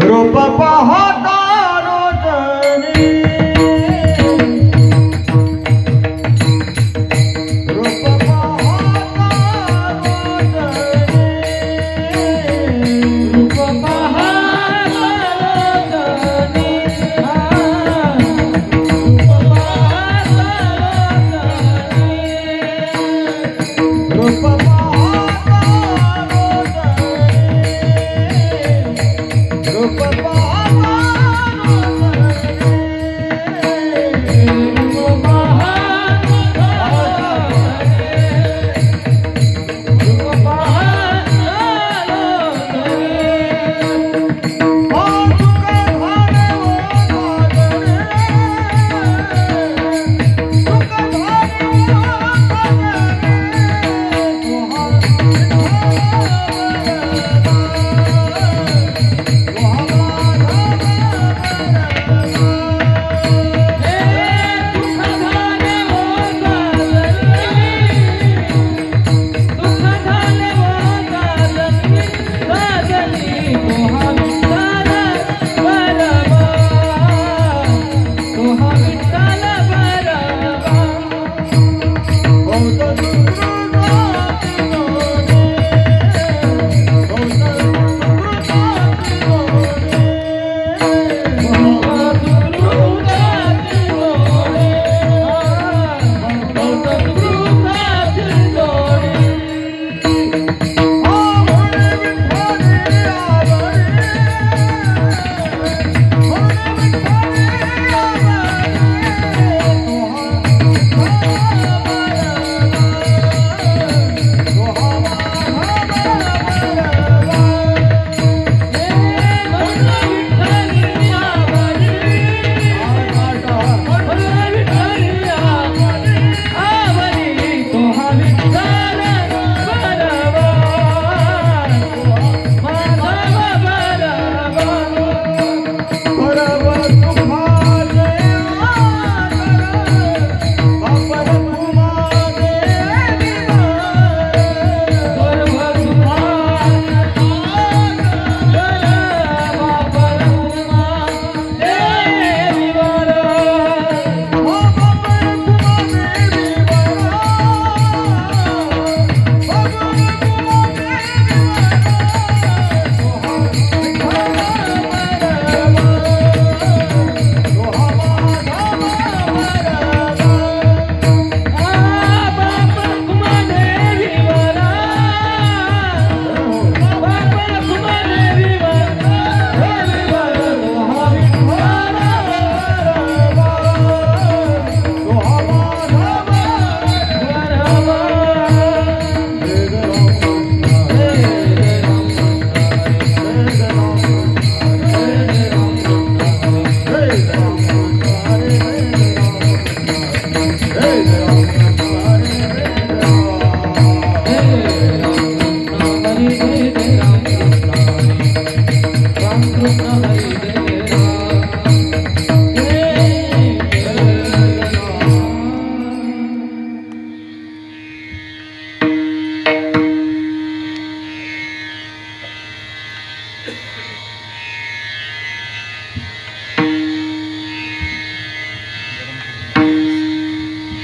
रूप पाहता रोजनी रूप पाहता रोजनी रूप पाहता रोजनी रूप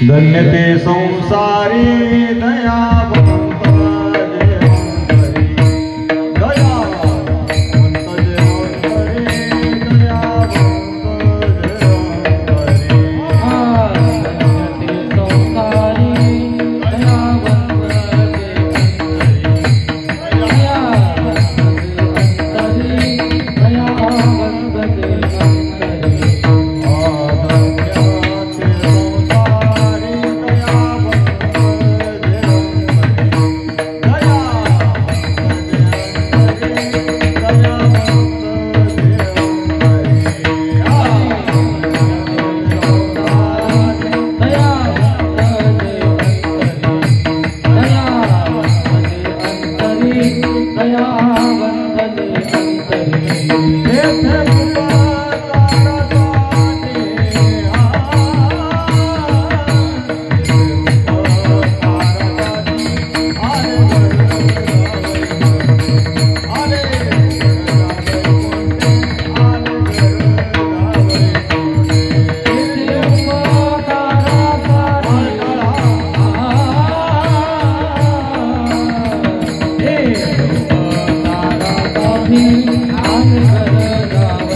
धन्य ते संसारी दयावंत I'm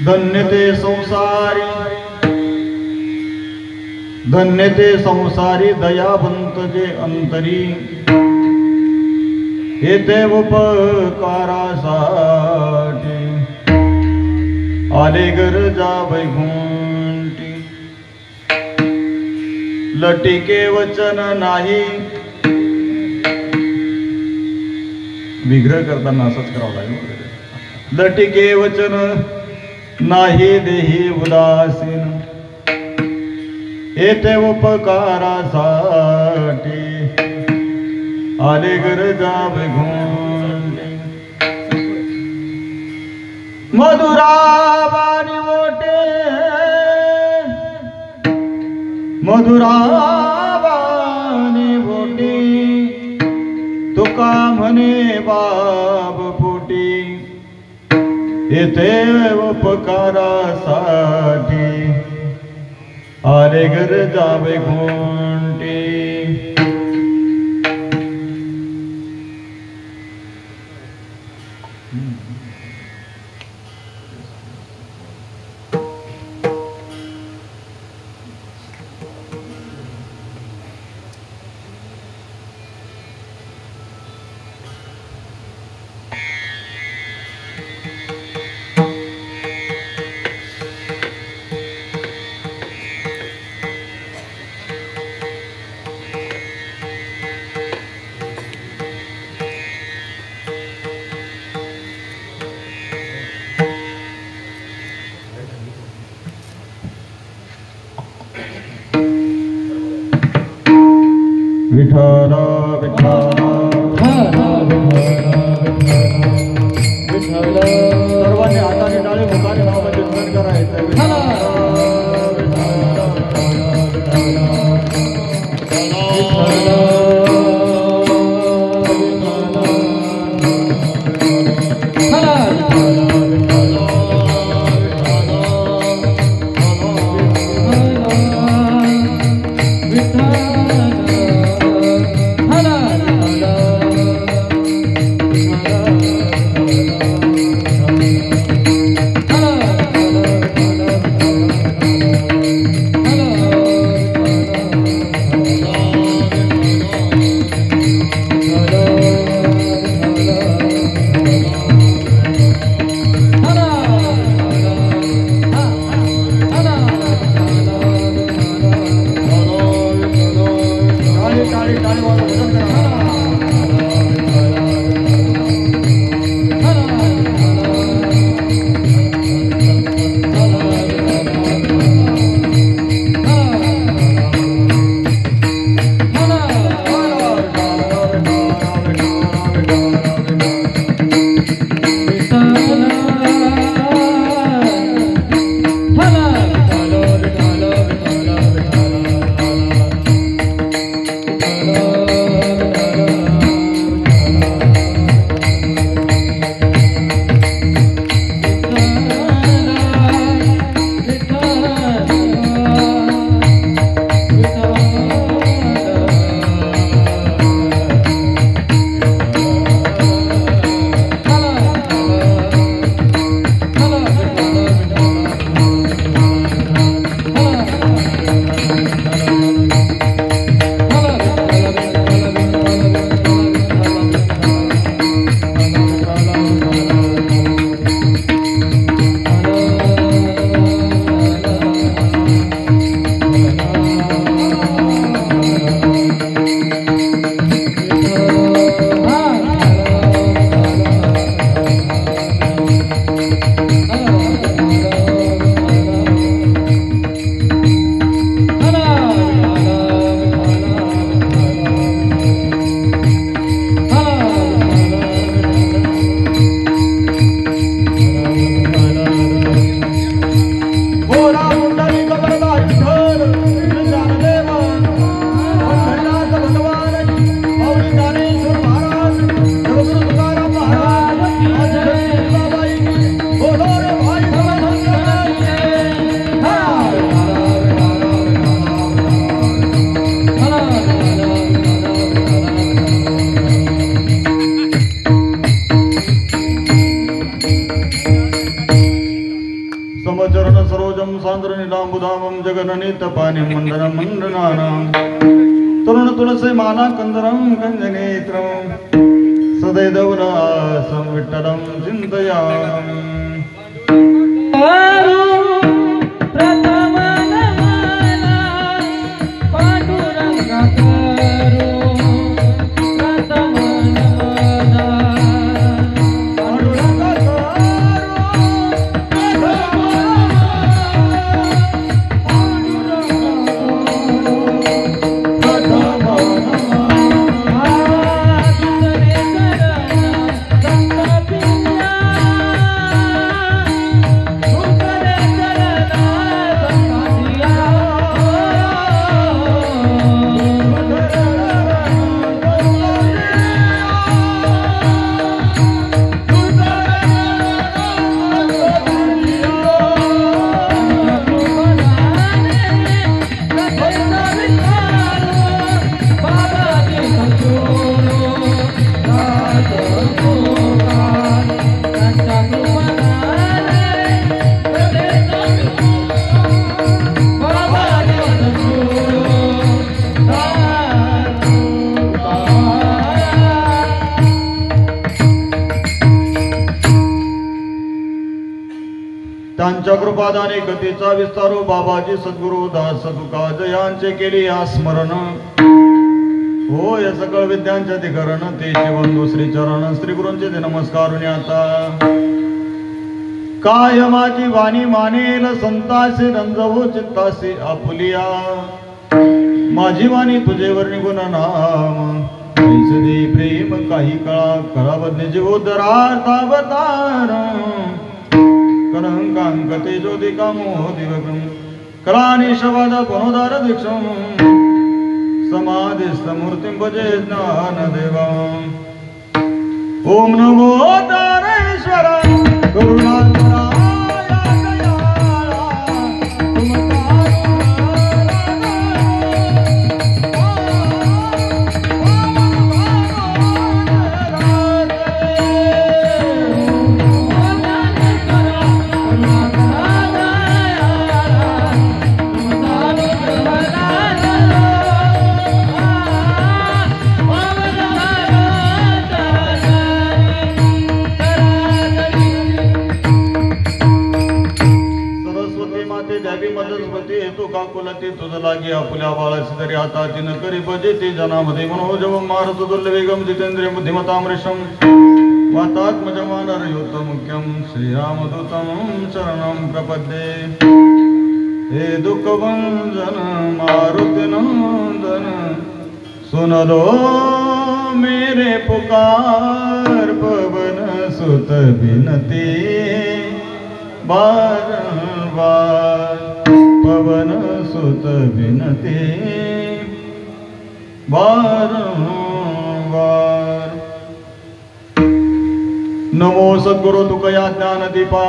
धन्य ते संसारी, धन्य ते संसारी दयावंत जे अंतरी, येते उपकारासाठी आले गरजा वैकुंठी. लटिके वचन नाही, विग्रह करताना असंच करावं लागेल. लटिके वचन नाही देही उदासीन, येते उपकारासाठी आले गरजा वैकुंठी. मधुरावाणी ओटे, मधुरावाणी ओटे, तुका म्हणे बाब पोटी, येथे उपकारासाठी आले गरजा वैकुंठी. विठ्ठल विठ्ठल विठ्ठल, सर्वांनी हाताने टाळे मुखाने नाव कीर्तन करायचं. नीत पाणी मंडन मंडनानां तरुण तुलसी माला कंदरं गंजनेत्रं सदैदौरासं विठ्ठलं चिन्तयामि त्यांच्या कृपादाने गतीचा विस्तारो बाबाजी सद्गुरु दास तुकाजयांचे केले या स्मरण हो या सकळ विद्यांचे अधिकरण ते बंधू श्री चरण श्री गुरूंचे ते नमस्कार आता काय माझी वाणी मानेल संतासे रंजवो चित्तासे आपुलिया माझी वाणी तुझे वर्णी गुण नाम दे प्रेम काही काळा कराबद्दे जीवोदरार्थावतार कलंकांकते ज्योतिकामो दिवकं कलानिशवद पुनोदार दीक्षं समाधिस्थमूर्तिं भजे ज्ञानदेवम् ओम नमो तारेश्वर करुणाकराय काकुलती तुझ लागी आपुल्या बाळाची तरी आता तिन करी भजेती जनामध्ये मनोजव मारुत दुर्लवेगम जितेंद्रिय बुद्धिमतामृषम वातात्मजमान युत मुख्यम श्रीरामदूतं शरणं प्रपद्ये हे दुःखभंजन मारुति नंदन सुन लो मेरे पुकार पवन सुत बिनती बारंबार पवन सुत बिनती बारंबार नमो सद्गुरु तुकया ज्ञान दीपा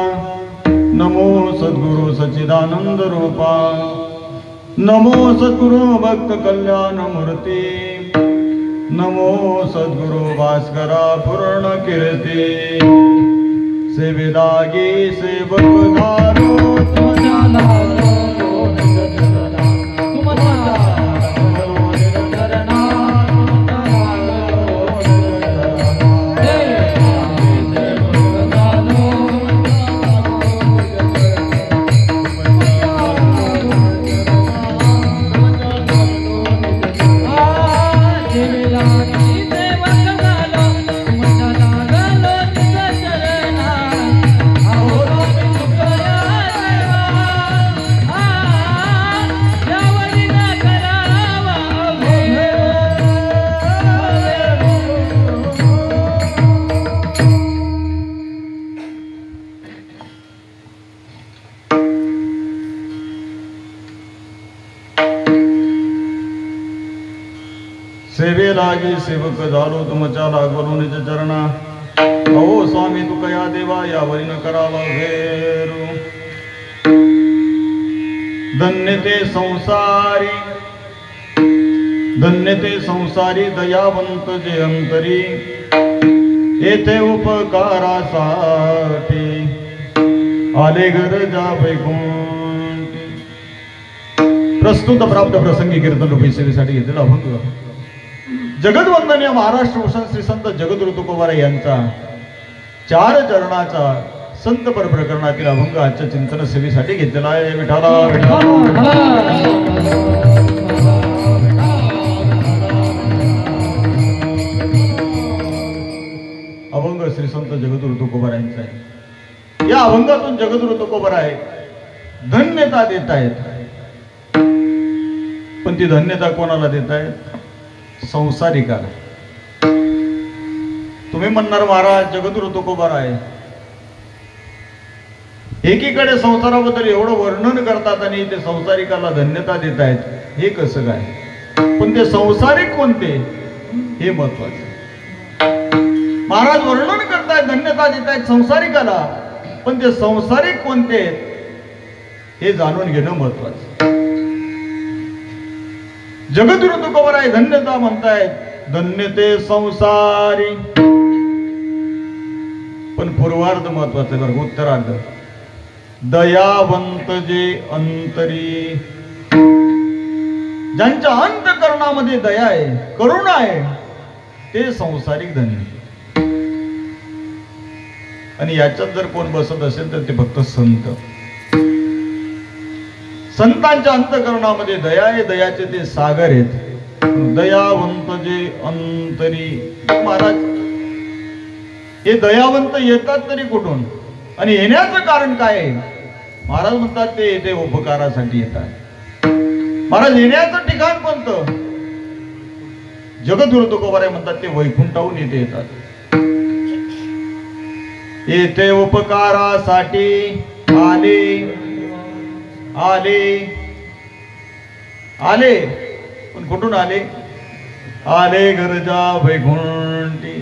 नमो सद्गुरु सच्चिदानंद रूपा नमो सद्गुरु भक्त कल्याण मूर्ती नमो सद्गुरु भास्करा पूर्ण कीर्ती सेवेदागी सेवक धारो सेवे लागी सेवक झालो तुमच्या लागलो निज चरणा अहो स्वामी तुकया देवा यावरी न करावा घेरू धन्य ते संसारी दयावंत जे अंतरी येथे उपकारासाठी आले गरजा पैकुंठी प्रस्तुत प्राप्त प्रसंगी कीर्तन रूपी सेवेसाठी घेतलेला अभंग जगदवंदनीय महाराष्ट्र भूषण श्री संत जगद्गुरु तुकोबार यांचा 4 चरणाचा संत पर प्रकरणातील अभंग आजच्या चिंतन सेवेसाठी घेतलेला आहे. विठाला अभंग श्री संत जगद्गुरु तुकोबार यांचा आहे. या अभंगातून जगद्गुरु तुकोबार आहे धन्यता देत आहेत. पण ती धन्यता कोणाला देत आहेत? संसारिकाला. तुम्ही म्हणणार महाराज जगद्गुरु तुकोबार आहे, एकीकडे संसाराबद्दल एवढं वर्णन करतात आणि ते संसारिकाला धन्यता देत आहेत, हे कसं काय? पण ते संसारिक कोणते हे महत्वाचं. महाराज वर्णन करतायत, धन्यता देत आहेत संसारिकाला, पण ते संसारिक कोणते हे जाणून घेणं महत्वाचं. जगद्गुरु तुकोबार आहे धन्यता म्हणतायत, धन्यते संसारी. पण पूर्वार्ध महत्वाचं बरं, उत्तरार्ध दयावंत जे अंतरी. ज्यांच्या अंतःकरणामध्ये दया आहे, करुणा आहे, ते संसारिक धन्य. आणि याच्यात जर कोण बसत असेल तर ते फक्त संत. संतांच्या अंतःकरणामध्ये दया आहे, दयाचे ते सागर आहेत. दयावंत जे अंतरी. महाराज हे दयावंत येतात तरी कुठून आणि येण्याचं कारण काय आहे? महाराज म्हणतात ते येते उपकारासाठी येतात. महाराज येण्याचं ठिकाण कोणतं? जगद्गुरु तुकोबार म्हणतात ते वैकुंठाहून येते येतात. येते उपकारासाठी आले आले आले. पण कुठून आले? आले गरजा वैकुंठी.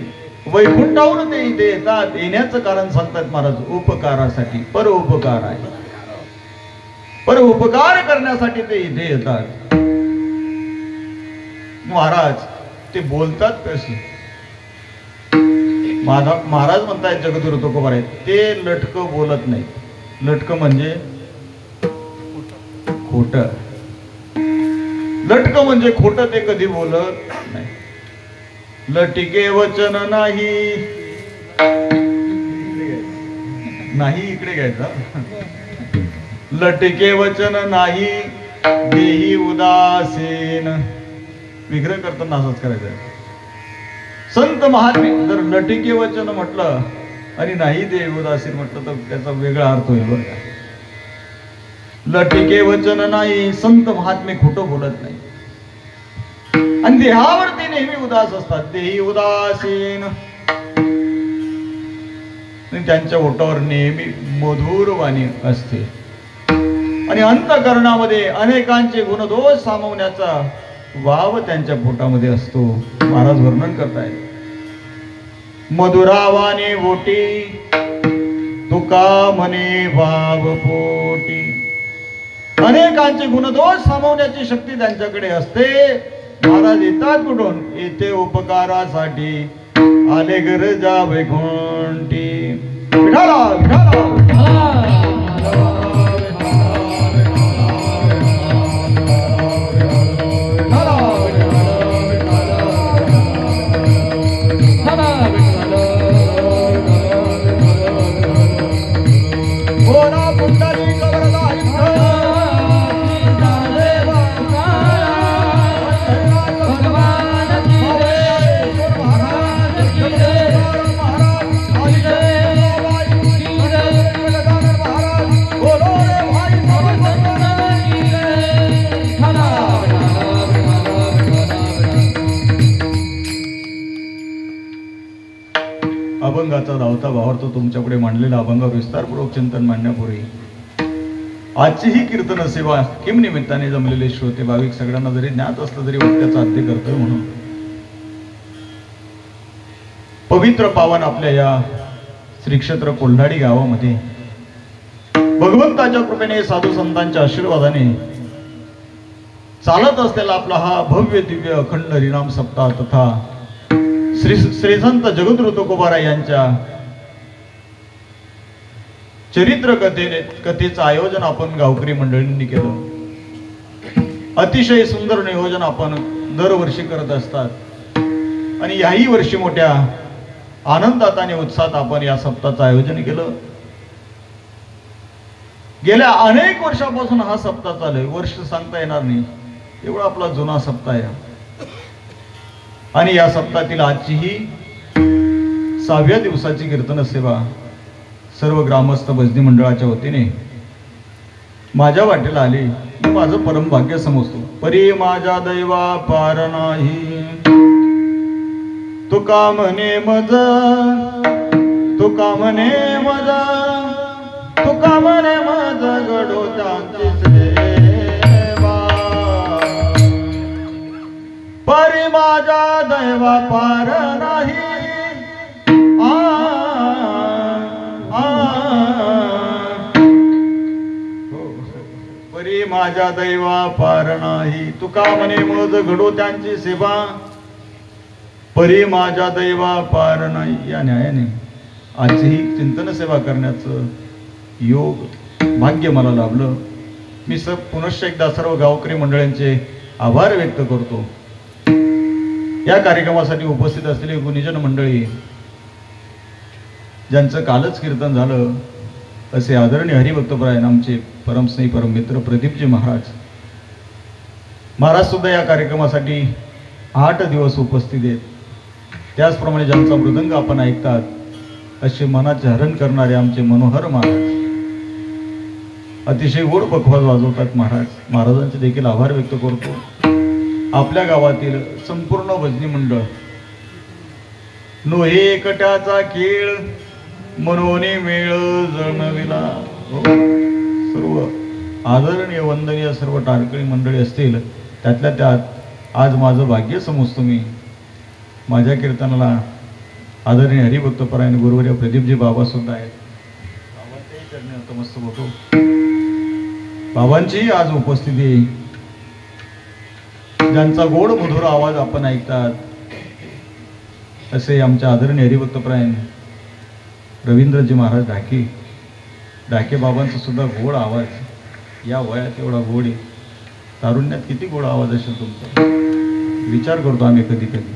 वैकुंठाहून ते इथे येतात. येण्याचं कारण सांगतात महाराज उपकारासाठी. पर उपकार आहे, पर उपकार करण्यासाठी ते इथे येतात. महाराज ते बोलतात कशी? महाराज म्हणतायत जगद्गुरु तुकोबार आहेत ते लटक बोलत नाही. लटक म्हणजे खोट. लटक म्हणजे खोट, ते कधी बोलत नाही. लटिके वचन नाही. नाही इकडे घ्यायचं. लटिके वचन नाही देही उदासीन. विग्रह करताना असंच करायचं. संत महात्मे जर लटिके वचन म्हटलं आणि नाही देही उदासीन म्हटलं तर त्याचा वेगळा अर्थ होईल बरं का. लटिके वचन नाही, संत महात्मे खोटं बोलत नाही. आणि देहावरती नेहमी उदास असतात. देही उदासीन. त्यांच्या ओठावर नेहमी मधुर वाणी असते. आणि अंतःकरणामध्ये अनेकांचे गुणदोष सामावण्याचा वाव त्यांच्या पोटामध्ये असतो. महाराज वर्णन करतायत. मधुरावाने ओटी तुका म्हणे वाव पोटी. अनेकांचे गुणदोष सामावण्याची शक्ती त्यांच्याकडे असते. महाराज येतात कुठून? येते उपकारासाठी आले गरजा वैकुंठी. विठाला विठाला अभंगाचा धावता भावार्थ तुमच्याकडे मांडलेला अभंग विस्तारपूर्वक चिंतन मांडण्यापूर्वी आजची ही कीर्तन सेवा किम निमित्ताने जमलेले श्रोते भाविक सगळ्यांना जरी ज्ञात असलं तरी वाक्याचा अध्य करतोय म्हणून पवित्र पावन आपल्या या श्री क्षेत्र कोल्हाडी गावामध्ये भगवंताच्या कृपेने साधू संतांच्या आशीर्वादाने चालत असलेला आपला हा भव्य दिव्य अखंड हरिनाम सप्ताह तथा श्री संत जगद्गुरु तुकोबार यांच्या चरित्र कथेचं आयोजन आपण गावकरी मंडळींनी केलं. अतिशय सुंदर नियोजन आपण दरवर्षी करत असतात आणि याही वर्षी मोठ्या आनंदात आणि उत्साहात आपण या सप्ताहाचं आयोजन केलं. गेल्या अनेक वर्षापासून हा सप्ताह चालू आहे. वर्ष सांगता येणार नाही एवढा आपला जुना सप्ताह आहे. आणि या सप्ताहातील आजची ही 6व्या दिवसाची कीर्तन सेवा सर्व ग्रामस्थ भजनी मंडळाच्या वतीने माझ्या वाटेला आली. मी माझं परम भाग्य समजतो. परी माझ्या दैवा पार नाही, तुका म्हणे मज, तुका म्हणे मज, तुका म्हणे मज घडो त्यांची सेवा. परी माझ्या दैवा पार नाही, परी माझ्या दैवा पार नाही, तुका म्हणे मज घडो त्यांची सेवा. परी माझ्या दैवा पार नाही. या न्यायाने आजची ही चिंतन सेवा करण्याचं योग भाग्य मला लाभलं. मी पुनश्च एकदा सर्व गावकरी मंडळींचे आभार व्यक्त करतो. या कार्यक्रमासाठी उपस्थित असलेली गुणीजन मंडळी, ज्यांचं कालच कीर्तन झालं, असे आदरणीय हरिभक्तपरायण आमचे परमस्नेही परममित्र प्रदीपजी महाराज. महाराज सुद्धा या कार्यक्रमासाठी 8 दिवस उपस्थित आहेत. त्याचप्रमाणे ज्यांचा मृदंग आपण ऐकतात असे मनाचे हरण करणारे आमचे मनोहर महाराज, अतिशय गोड पखवाज वाजवतात महाराज. महाराजांचे देखील आभार व्यक्त करतो. आपल्या गावातील संपूर्ण भजनी मंडळ, नो हे एकट्याचा खेळ मनोने मेळ जळणविला. सर्व आदरणीय वंदनीय सर्व टाळकरी मंडळी असतील, त्यातल्या त्यात आज माझं भाग्य समजतो मी. माझ्या कीर्तनाला आदरणीय हरिभक्तपरायण गुरुवर्य प्रदीपजी बाबा सुद्धा आहेत. बाबांच्याही चरणी नतमस्तक होतो. बाबांची आज उपस्थिती, ज्यांचा गोड मधुर आवाज आपण ऐकतात, असे आमच्या आदरणीय हरिभक्तपरायण रवींद्रजी महाराज ढाके. ढाके बाबांचा सुद्धा गोड आवाज, या वयात एवढा गोड आहे. तारुण्यात किती गोड आवाज असेल तुमचा, विचार करतो आम्ही कधी कधी.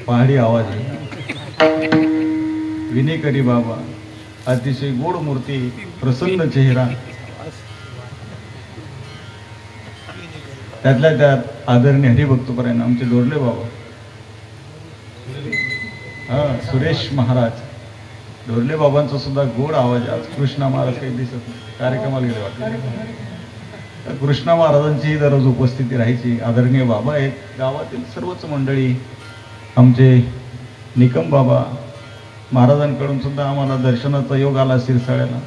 पहाडी आवाज आहे. विनेकरी बाबा, अतिशय गोड मूर्ती, प्रसन्न चेहरा. त्यातल्या त्यात आदरणीय हरिभक्तपरायण आमचे डोरले बाबा, सुरेश महाराज. डोरले बाबांचा सुद्धा गोड आवाज. आज कृष्णा महाराज काही दिसत नाही, कार्यक्रमाला गेले वाटते. कृष्णा महाराजांची दररोज उपस्थिती राहायची. आदरणीय बाबा आहेत. गावातील सर्वच मंडळी, आमचे निकम बाबा महाराजांकडून सुद्धा आम्हाला दर्शनाचा योग आला शिरसाळ्याला.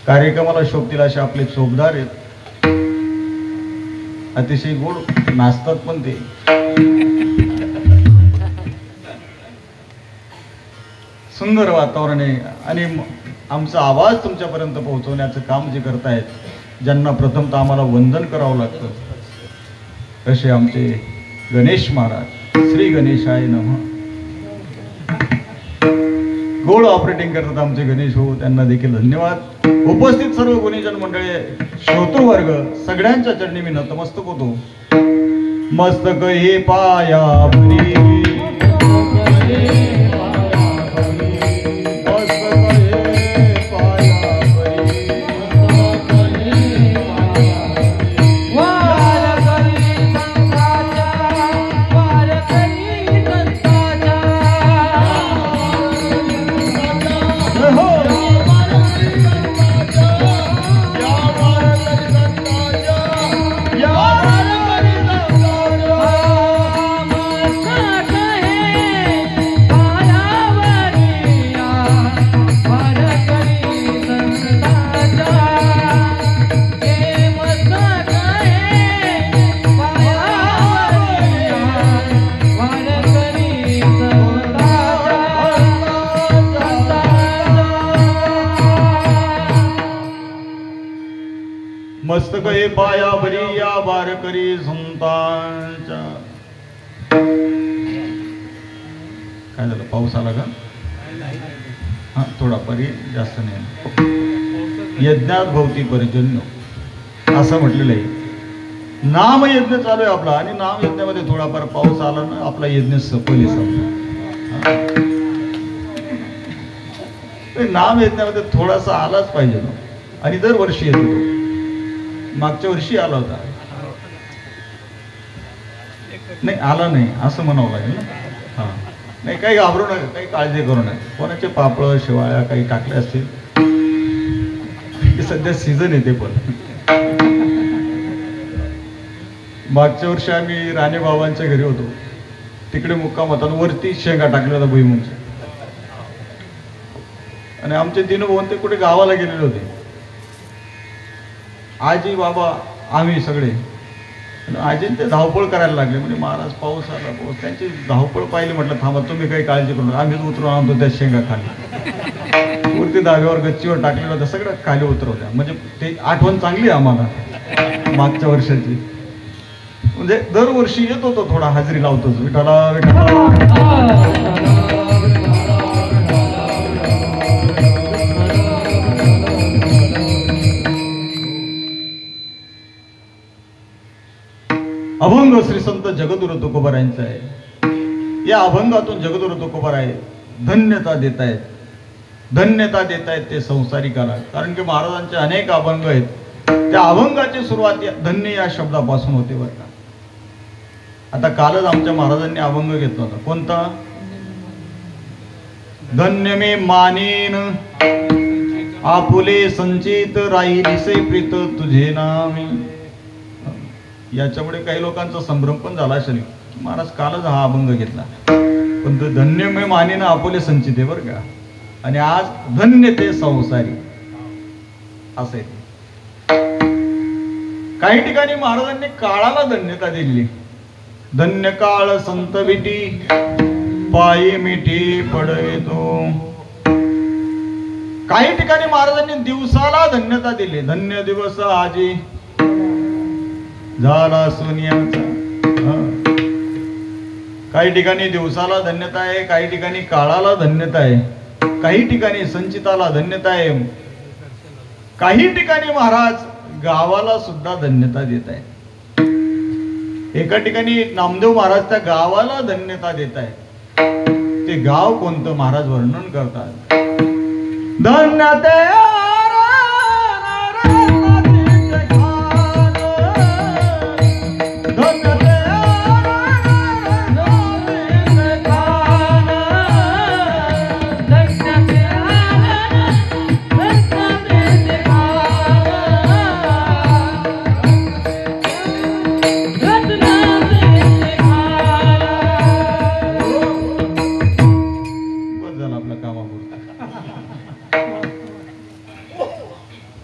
कार्यक्रमाला शोभतील असे आपले शोभदार आहेत. अतिशय गोड नाचतात पण ते. सुंदर वातावरण आहे आणि आमचा आवाज तुमच्यापर्यंत पोहोचवण्याचं काम जे करतायत, ज्यांना प्रथमतः आम्हाला वंदन करावं लागतं, असे आमचे गणेश महाराज. श्री गणेशाय नमः. गोड ऑपरेटिंग करतात आमचे गणेश हो, त्यांना देखील धन्यवाद. उपस्थित सर्व गुणीजन मंडळी, श्रोतृवर्ग, सगळ्यांच्या चरणी मी नतमस्तक होतो. मस्तक हे पायावरी, मस्तक हे पायावरी या वारकरी संतांच्या. काय झालं, पाऊस आला का? हा, थोडा परी, जास्त नाही. यज्ञात भोवती पर्जन्य. असं म्हटलेलं आहे. नाम यज्ञ चालू आहे आपला, आणि नाम यज्ञामध्ये थोडाफार पाऊस आला ना आपला यज्ञ सफल समजा. नाम यज्ञामध्ये थोडासा आलाच पाहिजे ना, आणि दरवर्षी येतो तो. मागच्या वर्षी आला होता, नाही आला नाही असं म्हणावं लागेल ना. हां, नाही काही घाबरू नका, काही काळजी करू नका. कोणाचे पापड शिवाळ्या काही टाकले असतील, सध्या सीझन येते. पण मागच्या वर्षी आम्ही राणे बाबांच्या घरी होतो, तिकडे मुक्काम होता, वरती शेंगा टाकल्या होता भुईमुंगच्या. आणि आमचे दिनभाऊ ते कुठे गावाला गेलेले होते. आजी बाबा आम्ही सगळे, आजी ते धावपळ करायला लागले. म्हणजे महाराज पाऊस आला, पाऊस. त्यांची धावपळ पाहिली, म्हटलं थांबा तुम्ही काही काळजी करू नका, आम्हीच उतरून आणतो त्या शेंगा खाली. वरती धाब्यावर गच्चीवर टाकलेलं होतं, सगळं खाली उतरवल्या. म्हणजे ते आठवण चांगली आहे आम्हाला मागच्या वर्षाची. म्हणजे दरवर्षी येत होतो, थोडा हाजरी लावतोच. विठाला विठाला. अभंग श्री संत जगद्गुरु तुकोबारायांचा आहे. या अभंगातून जगद्गुरु तुकोबाराय धन्यता देत आहेत, धन्यता देत आहेत ते संसारिकाला. कारण की महाराजांचे अनेक अभंग आहेत. त्या अभंगाची सुरुवात धन्य या शब्दापासून होते बरं का. आता कालच आमच्या महाराजांनी अभंग घेतला होता, कोणता? धन्य मे मानेन आपुले संचित राहिलीसे प्रीत तुझे नामी. याच्यामुळे काही लोकांचा संभ्रम पण झाला असेल, महाराज कालच हा अभंग घेतला. पण तो धन्य मे मानेन आपुले संचित आहे बरं का. आणि आज धन्य ते संसारी असे. काही ठिकाणी महाराजांनी काळाला धन्यता दिली. धन्य काळ संत विटी पायी मिठी पडवितो. काही ठिकाणी महाराजांनी दिवसाला धन्यता दिली. धन्य दिवस आजी झाला सोनियाचा. काही ठिकाणी दिवसाला धन्यता आहे, काही ठिकाणी काळाला धन्यता आहे, काही ठिकाणी संचिताला धन्यता आहे, काही ठिकाणी महाराज गावाला सुद्धा धन्यता देत आहे. एका ठिकाणी नामदेव महाराज त्या गावाला धन्यता देत आहे. ते गाव कोणतं महाराज वर्णन करतात. धन्य ते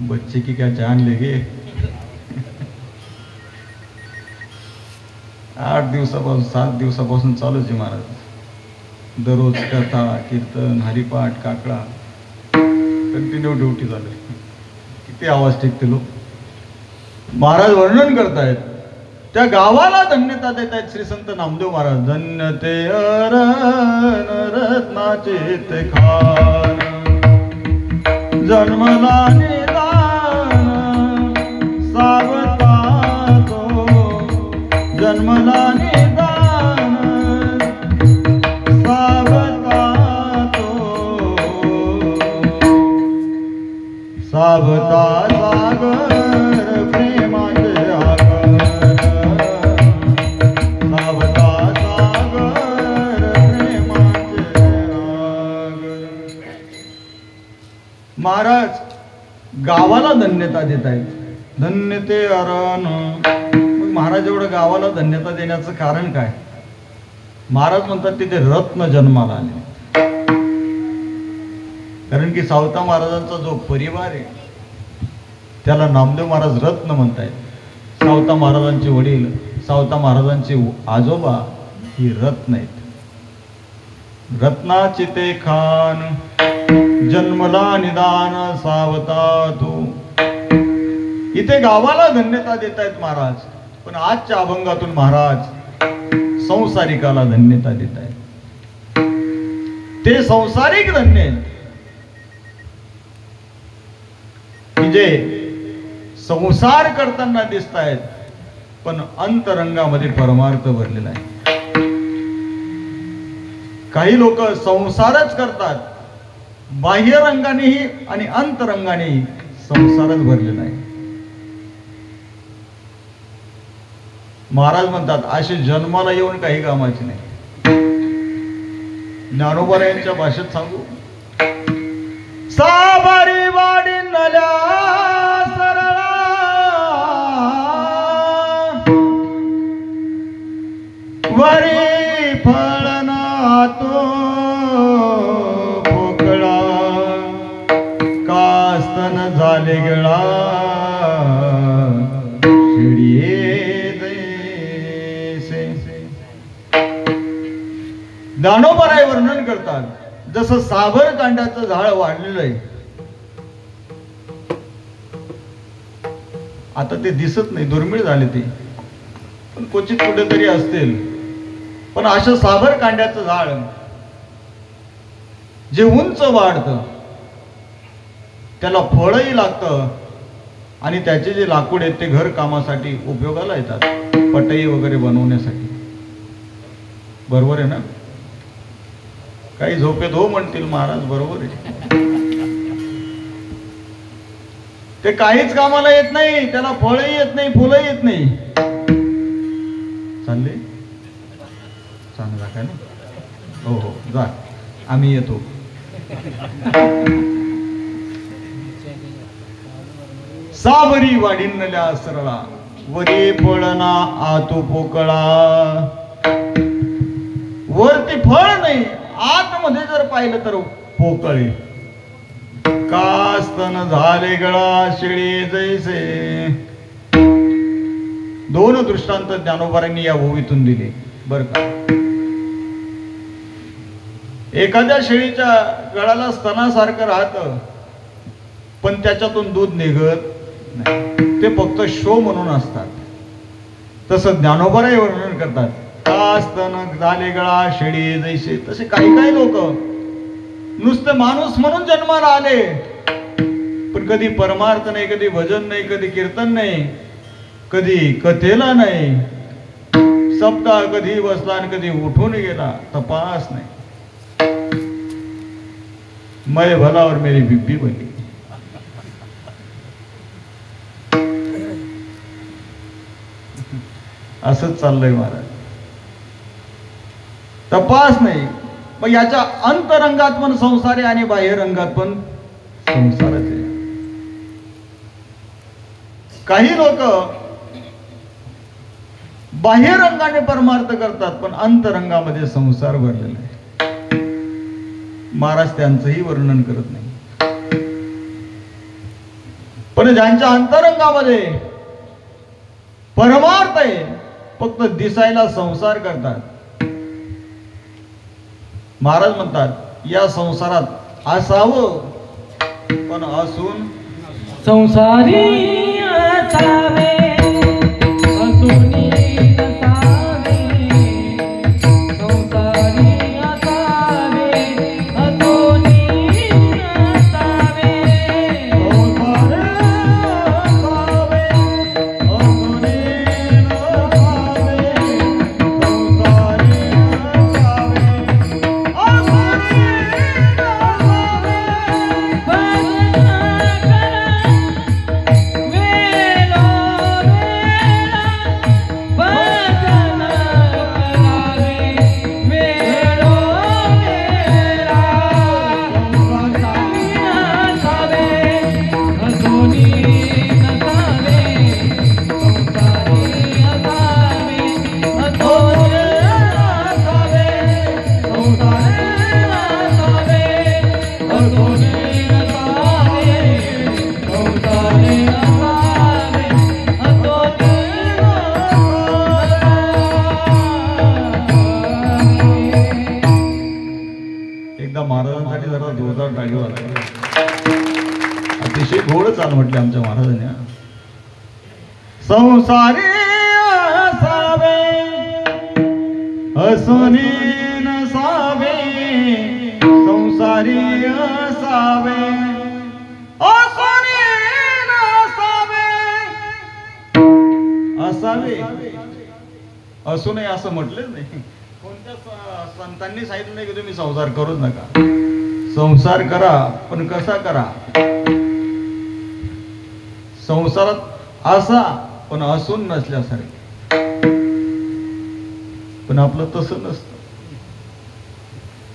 बच्चे की क्या जान लेगे. 8 दिवसापासून 7 दिवसापासून चालूच आहे महाराज. दररोज कथा कीर्तन हरिपाठ काकडा कंटिन्यू ड्युटी झाले. किती आवाज टेकते लोक. महाराज वर्णन करतायत त्या गावाला धन्यता देत आहेत श्री संत नामदेव महाराज. धन्य ते रत्नाचे ते खान जन्मला सावता तो जन्मला निदान सावता तो सावता सागर प्रेमाचे आगर सावता सागर प्रेमाचे आगर. महाराज गावाला धन्यता देत आहेत. धन्य ते अरण. मग महाराज एवढं गावाला धन्यता देण्याचं कारण काय? महाराज म्हणतात तिथे रत्न जन्माला आले. कारण की सावता महाराजांचा जो परिवार आहे त्याला नामदेव महाराज रत्न म्हणतायत. सावता महाराजांचे वडील सावता महाराजांचे आजोबा ही रत्न आहेत. रत्नाचे ते खान जन्मला निदान सावता तो. इथे गावाला धन्यता देत आहेत महाराज. पण आजच्या अभंगातून महाराज संसारिकाला धन्यता देत आहेत. ते संसारिक धन्य आहेत की जे संसार करताना दिसत आहेत, पण अंतरंगामध्ये परमार्थ भरलेला आहे. काही लोक संसारच करतात, बाह्य रंगानेही आणि अंतरंगानेही संसारच भरलेला आहे. महाराज म्हणतात असे जन्माला येऊन काही कामाचे नाही. ज्ञानोबा यांच्या भाषेत सांगू, साबारी वाडी नल्या सरळा वरी फळना तो पोकळा कास्तन झाले गळा शिडिये ज्ञानोबाराय वर्णन करतात. जसं साबर कांड्याचं झाड वाढलेलं आहे, आता ते दिसत नाही, दुर्मिळ झाले ते, पण क्वचित कुठेतरी असतील. पण असं साबर कांड्याचं झाड जे उंच वाढतं, त्याला फळही लागतं आणि त्याचे जे लाकूड आहेत ते घर कामासाठी उपयोगाला येतात, पटई वगैरे बनवण्यासाठी. बरोबर आहे ना? काही झोपेत हो म्हणतील महाराज, बरोबर आहे. ते काहीच कामाला येत नाही, त्याला फळही येत नाही, फुलंही येत नाही. चालले चांगला काय ना? हो हो, जा, आम्ही येतो. साबरी वाढिनल्या सरळा वरी फळना आतू पोकळा. वरती फळ नाही, आतमध्ये जर पाहिलं तर पोकळे. कास्तन झाले गळा शिळी जैसे. दोन दृष्टांत ज्ञानोबारांनी या ओवीतून दिले बर का. एखाद्या शेळीच्या गळाला स्तनासारखं राहतं, पण त्याच्यातून दूध निघत नाही, ते फक्त शो म्हणून असतात. तसं ज्ञानोबाराही वर्णन करतात, कास्तन झाले गळा शिडी जैसे. तसे काही काही लोक नुसते माणूस म्हणून जन्माला आले, पण कधी परमार्थ नाही, कधी भजन नाही, कधी कीर्तन नाही, कधी कथेला नाही, सप्ताह कधी बसला आणि कधी उठून गेला, तपास नाही. मैं भला और मेरी बिब्बी बनी. असंच चाललंय महाराज. तपास नाही. मग याच्या अंतरंगात पण संसार आहे आणि बाह्य रंगात पण संसारच आहे. काही लोक बाह्य रंगाने परमार्थ करतात, पण अंतरंगामध्ये संसार भरलेला आहे. महाराज त्यांचंही वर्णन करत नाही. पण ज्यांच्या अंतरंगामध्ये परमार्थ आहे, फक्त दिसायला संसार करतात, महाराज म्हणतात या संसारात असावं, पण असून संसारी असावे, असूनी नसावे. संसारी असावे, असूनी नसावे. महाराजांसाठी जरा जोरदार टाळी वाजवा. अतिशय गोड चाल म्हटले आमच्या महाराजांनी. संसारी असावे, असुनी नसावे. संसारी असावे, असुनी नसावे. असावे, असू नये असं म्हटलेच नाही. कोणत्या संतांनी सांगितलं नाही की तुम्ही संसार करूच नका. संसार करा, पण कसा करा? संसारात असा पण असून नसल्यासारखे. पण आपलं तसं नसतं.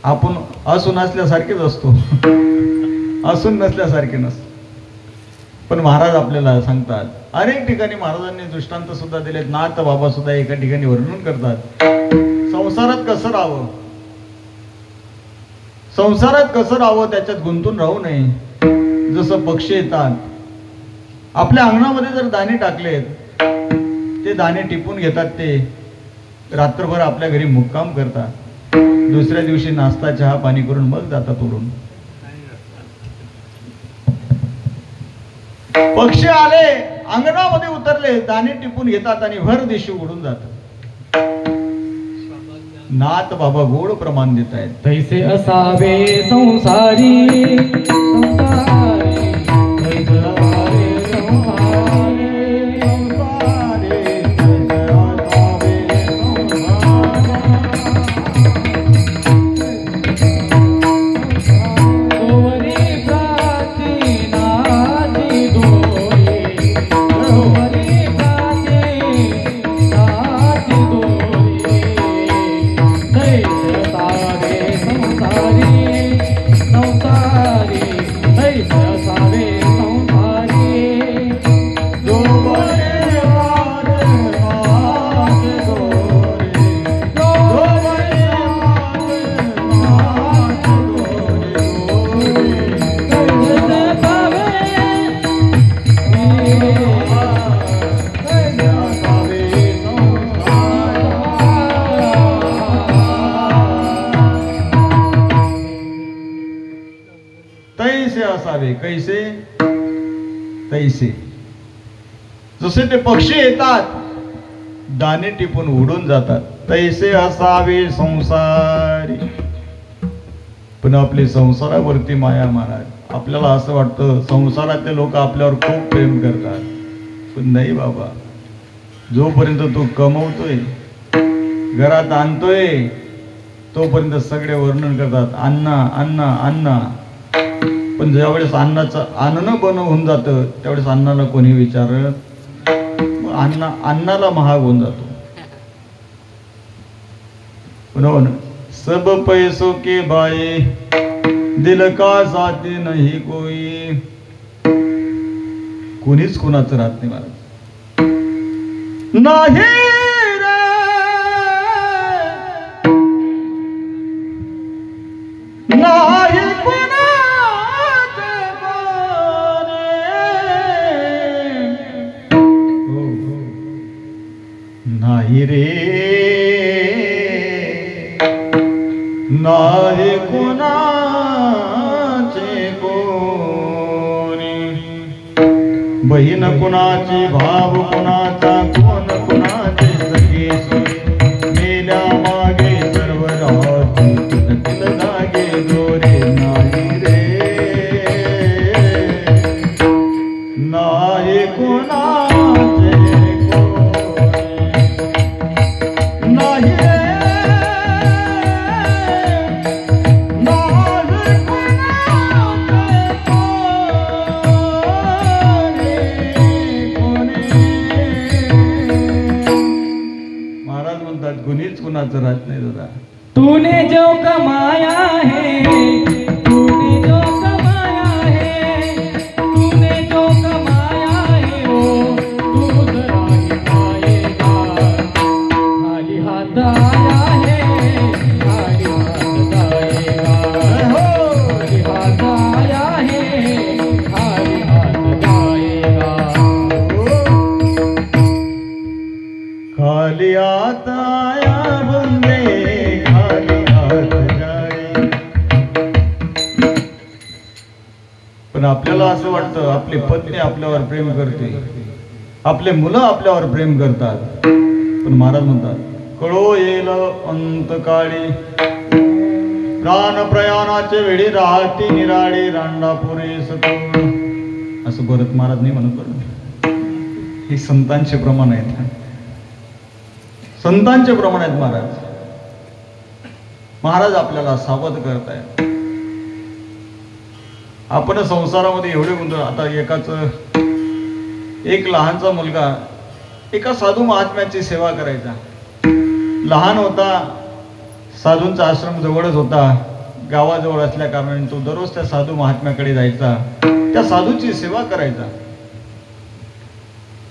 आपण असून असल्यासारखेच असतो, असून नसल्यासारखे नसतो. पण महाराज आपल्याला सांगतात, अनेक ठिकाणी महाराजांनी दृष्टांत सुद्धा दिलेत. नाथ बाबा सुद्धा एका ठिकाणी वर्णन करतात, संसारात कसं राहावं, संसारात कसं राहावं, त्याच्यात गुंतून राहू नये. जसं पक्षी येतात, आपल्या अंगणामध्ये जर दाणे टाकलेत, ते दाणे टिपून घेतात, ते रात्रभर आपल्या घरी मुक्काम करतात. दुसऱ्या दिवशी नाश्ता चहा पाणी करून मग जातात उडून. पक्षी आले, अंगणामध्ये उतरले, दाणे टिपून घेतात आणि भर दिवशी उडून जातात. नाथ बाबा गोड प्रमाण देत आहेत. तैसे असावे संसारी, संसारी, तैसे असावे संसारी, कैसे तैसे. जसे ते पक्षी येतात, दाणे टिपून उडून जातात, तैसे असावे संसारी. पण आपली संसारावरती माया महाराज. आपल्याला असं वाटतं संसारातले लोक आपल्यावर खूप प्रेम करतात, पण नाही बाबा. जोपर्यंत तो कमवतोय, घरात आणतोय, तोपर्यंत सगळे वर्णन करतात, अण्णा अण्णा अण्णा. पण ज्यावेळेस अन्नाचं अन्न बनवून जातं, त्यावेळेस अन्नाला कोणी विचारत, अन्नाला महाग होऊन जातो. पण सब पैसों के बाए दिल का साथी नाही कोई. कोणीच कुणाचं राहत नाही महाराज. नाही रे नाही नाही रे नाही कुणाचे कोणी. बहीण कुणाची, भाव कुणाचा, कोण कुणाचे सखे सोई. मेल्या मागे सर्व राहते, तिल धागे दोरे. नाही रे नाही कुणाचे कुणाचं राहत नाही दादा. तूने जो कमाया है, तूने जो कमाया है, तूने जो कमाया है, वो तू जरा ही पाएगा. खाली हाथ आया है, खाली हाथ जाएगा. खाली हाथ आया है, खाली हाथ जाएगा. खाली हाथ आया बंदे, खाली हाथ जाए. पण आपल्याला असं वाटतं आपली पत्नी आपल्यावर प्रेम करते, आपले मुलं आपल्यावर प्रेम करतात. पण महाराज म्हणतात, कळो येल अंतकाळी, प्राण प्रयाणाचे वेळी राहती निराळी, रांडापुरे सतोड. असं भरत महाराज नाही म्हणत बरं, हे संतांचे प्रमाण आहेत. संतांचे प्रमाण आहेत महाराज. महाराज आपल्याला सावध करतायत. आपण संसारामध्ये एवढे गुंतलो. आता एक लहानचा मुलगा एका साधू महात्म्याची सेवा करायचा. लहान होता, साधूंचा आश्रम जवळच होता, गावाजवळ असल्या कारणाने तो दररोज त्या साधू महात्म्याकडे जायचा, त्या साधूची सेवा करायचा.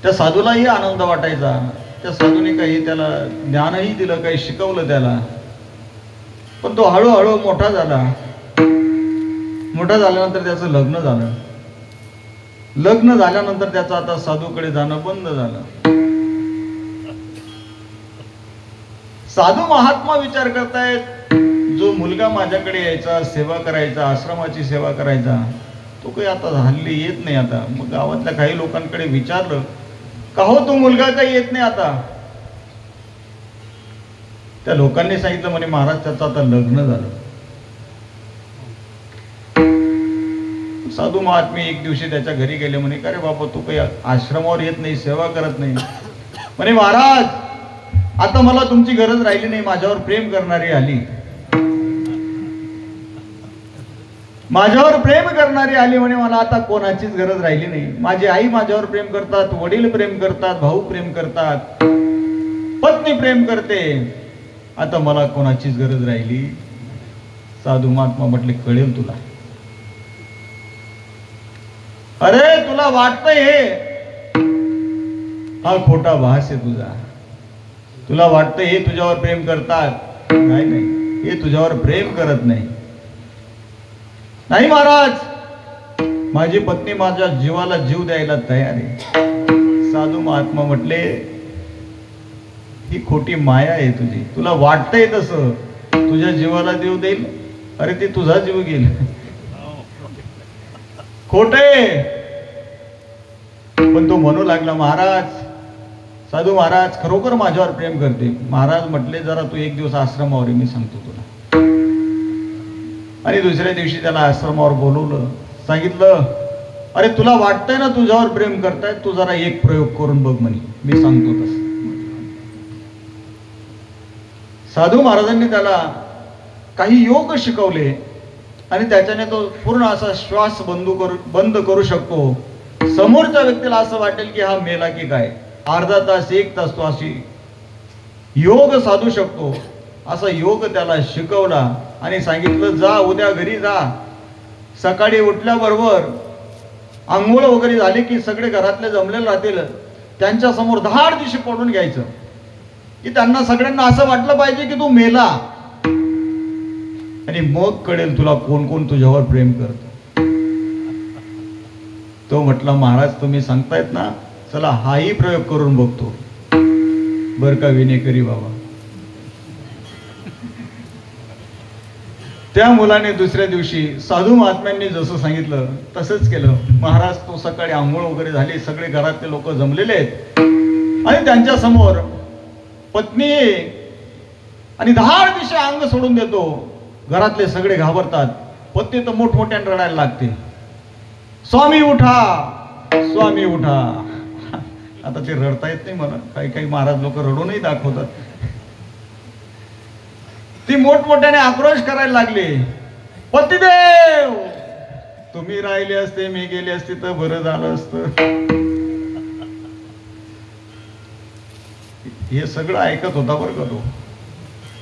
त्या साधूलाही आनंद वाटायचा. त्या साधूने काही त्याला ज्ञानही दिलं, काही शिकवलं त्याला. पण तो हळूहळू मोठा झाला. मोठा झाल्यानंतर त्याचं लग्न झालं. लग्न झाल्यानंतर त्याचं आता साधूकडे जाणं बंद झालं. साधू महात्मा विचार करतायत, जो मुलगा माझ्याकडे यायचा, सेवा करायचा, आश्रमाची सेवा करायचा, तो काही आता हल्ली येत नाही. आता मग गावातल्या काही लोकांकडे विचारलं, का हो तो मुलगा काही येत नाही आता? त्या लोकांनी सांगितलं, म्हणे महाराज त्याचं आता लग्न झालं. साधू महात्मे एक दिवशी त्याच्या घरी गेले. म्हणे, का रे बाबा तू काही आश्रमावर येत नाही, सेवा करत नाही? म्हणे, महाराज आता मला तुमची गरज राहिली नाही, माझ्यावर प्रेम करणारी आली. माझ्यावर प्रेम करणारी आली. म्हणे मला आता कोणाचीच गरज राहिली नाही. माझी आई माझ्यावर प्रेम करतात, वडील प्रेम करतात, भाऊ प्रेम करतात, पत्नी प्रेम करते, आता मला कोणाचीच गरज राहिली. साधू महात्मा म्हटले, कळेल तुला. अरे तुला वाटतंय हे, हा खोटा भास आहे तुझा. तुला वाटतंय हे तुझ्यावर प्रेम करतात. नाही नाही, हे तुझ्यावर प्रेम करत नाही. नाही महाराज, माझी पत्नी माझ्या जीवाला जीव द्यायला तयार आहे. साधू महात्मा म्हटले, ही खोटी माया आहे तुझी. तुला वाटतंय तसं तुझ्या जीवाला जीव देईल, अरे ती तुझा जीव घेईल. खोटे. पण तो म्हणू लागला, महाराज, साधू महाराज खरोखर माझ्यावर प्रेम करते. महाराज म्हटले, जरा तू एक दिवस आश्रमावर मी सांगतो तुला. आणि दुसऱ्या दिवशी त्याला आश्रमावर बोलवलं. सांगितलं, अरे तुला वाटतंय ना तुझ्यावर प्रेम करतायत, तू जरा एक प्रयोग करून बघ म्हणे, मी सांगतो तसं. साधू महाराजांनी त्याला काही योग शिकवले आणि त्याच्याने तो पूर्ण असा श्वास बंद करू शकतो. समोरच्या व्यक्तीला असं वाटेल की हा मेला की काय. अर्धा तास, एक तास तो अशी योग साधू शकतो. असा योग त्याला शिकवला आणि सांगितलं, जा उद्या घरी जा, सकाळी उठल्याबरोबर आंघोळ वगैरे झाली की सगळे घरातले जमलेले राहतील, त्यांच्या समोर धाड दिशी पडून घ्यायचं की त्यांना सगळ्यांना असं वाटलं पाहिजे की तू मेला. आणि मग कळेल तुला कोण कोण तुझ्यावर प्रेम करत. तो म्हटला, महाराज तुम्ही सांगतायत ना, चला हाही प्रयोग करून बघतो. बर का विनेकरी बाबा. त्या मुलाने दुसऱ्या दिवशी साधू महात्म्यांनी जसं सांगितलं तसंच केलं. महाराज तो सकाळी आंघोळ वगैरे झाली, सगळे घरातले लोक जमलेले आहेत आणि त्यांच्या समोर पत्नी आणि धाड दिशे अंग सोडून देतो. घरातले सगळे घाबरतात. पत्नी तर मोठमोठ्याने रडायला लागते, स्वामी उठा, स्वामी उठा. आता ते रडता येत नाही मला, काही काही महाराज लोक रडूनही दाखवतात. ती मोठमोठ्याने आक्रोश करायला लागली, पतिदेव तुम्ही राहिले असते, मी गेले असते तर बरं झालं असतं. हे सगळं ऐकत होता बरं का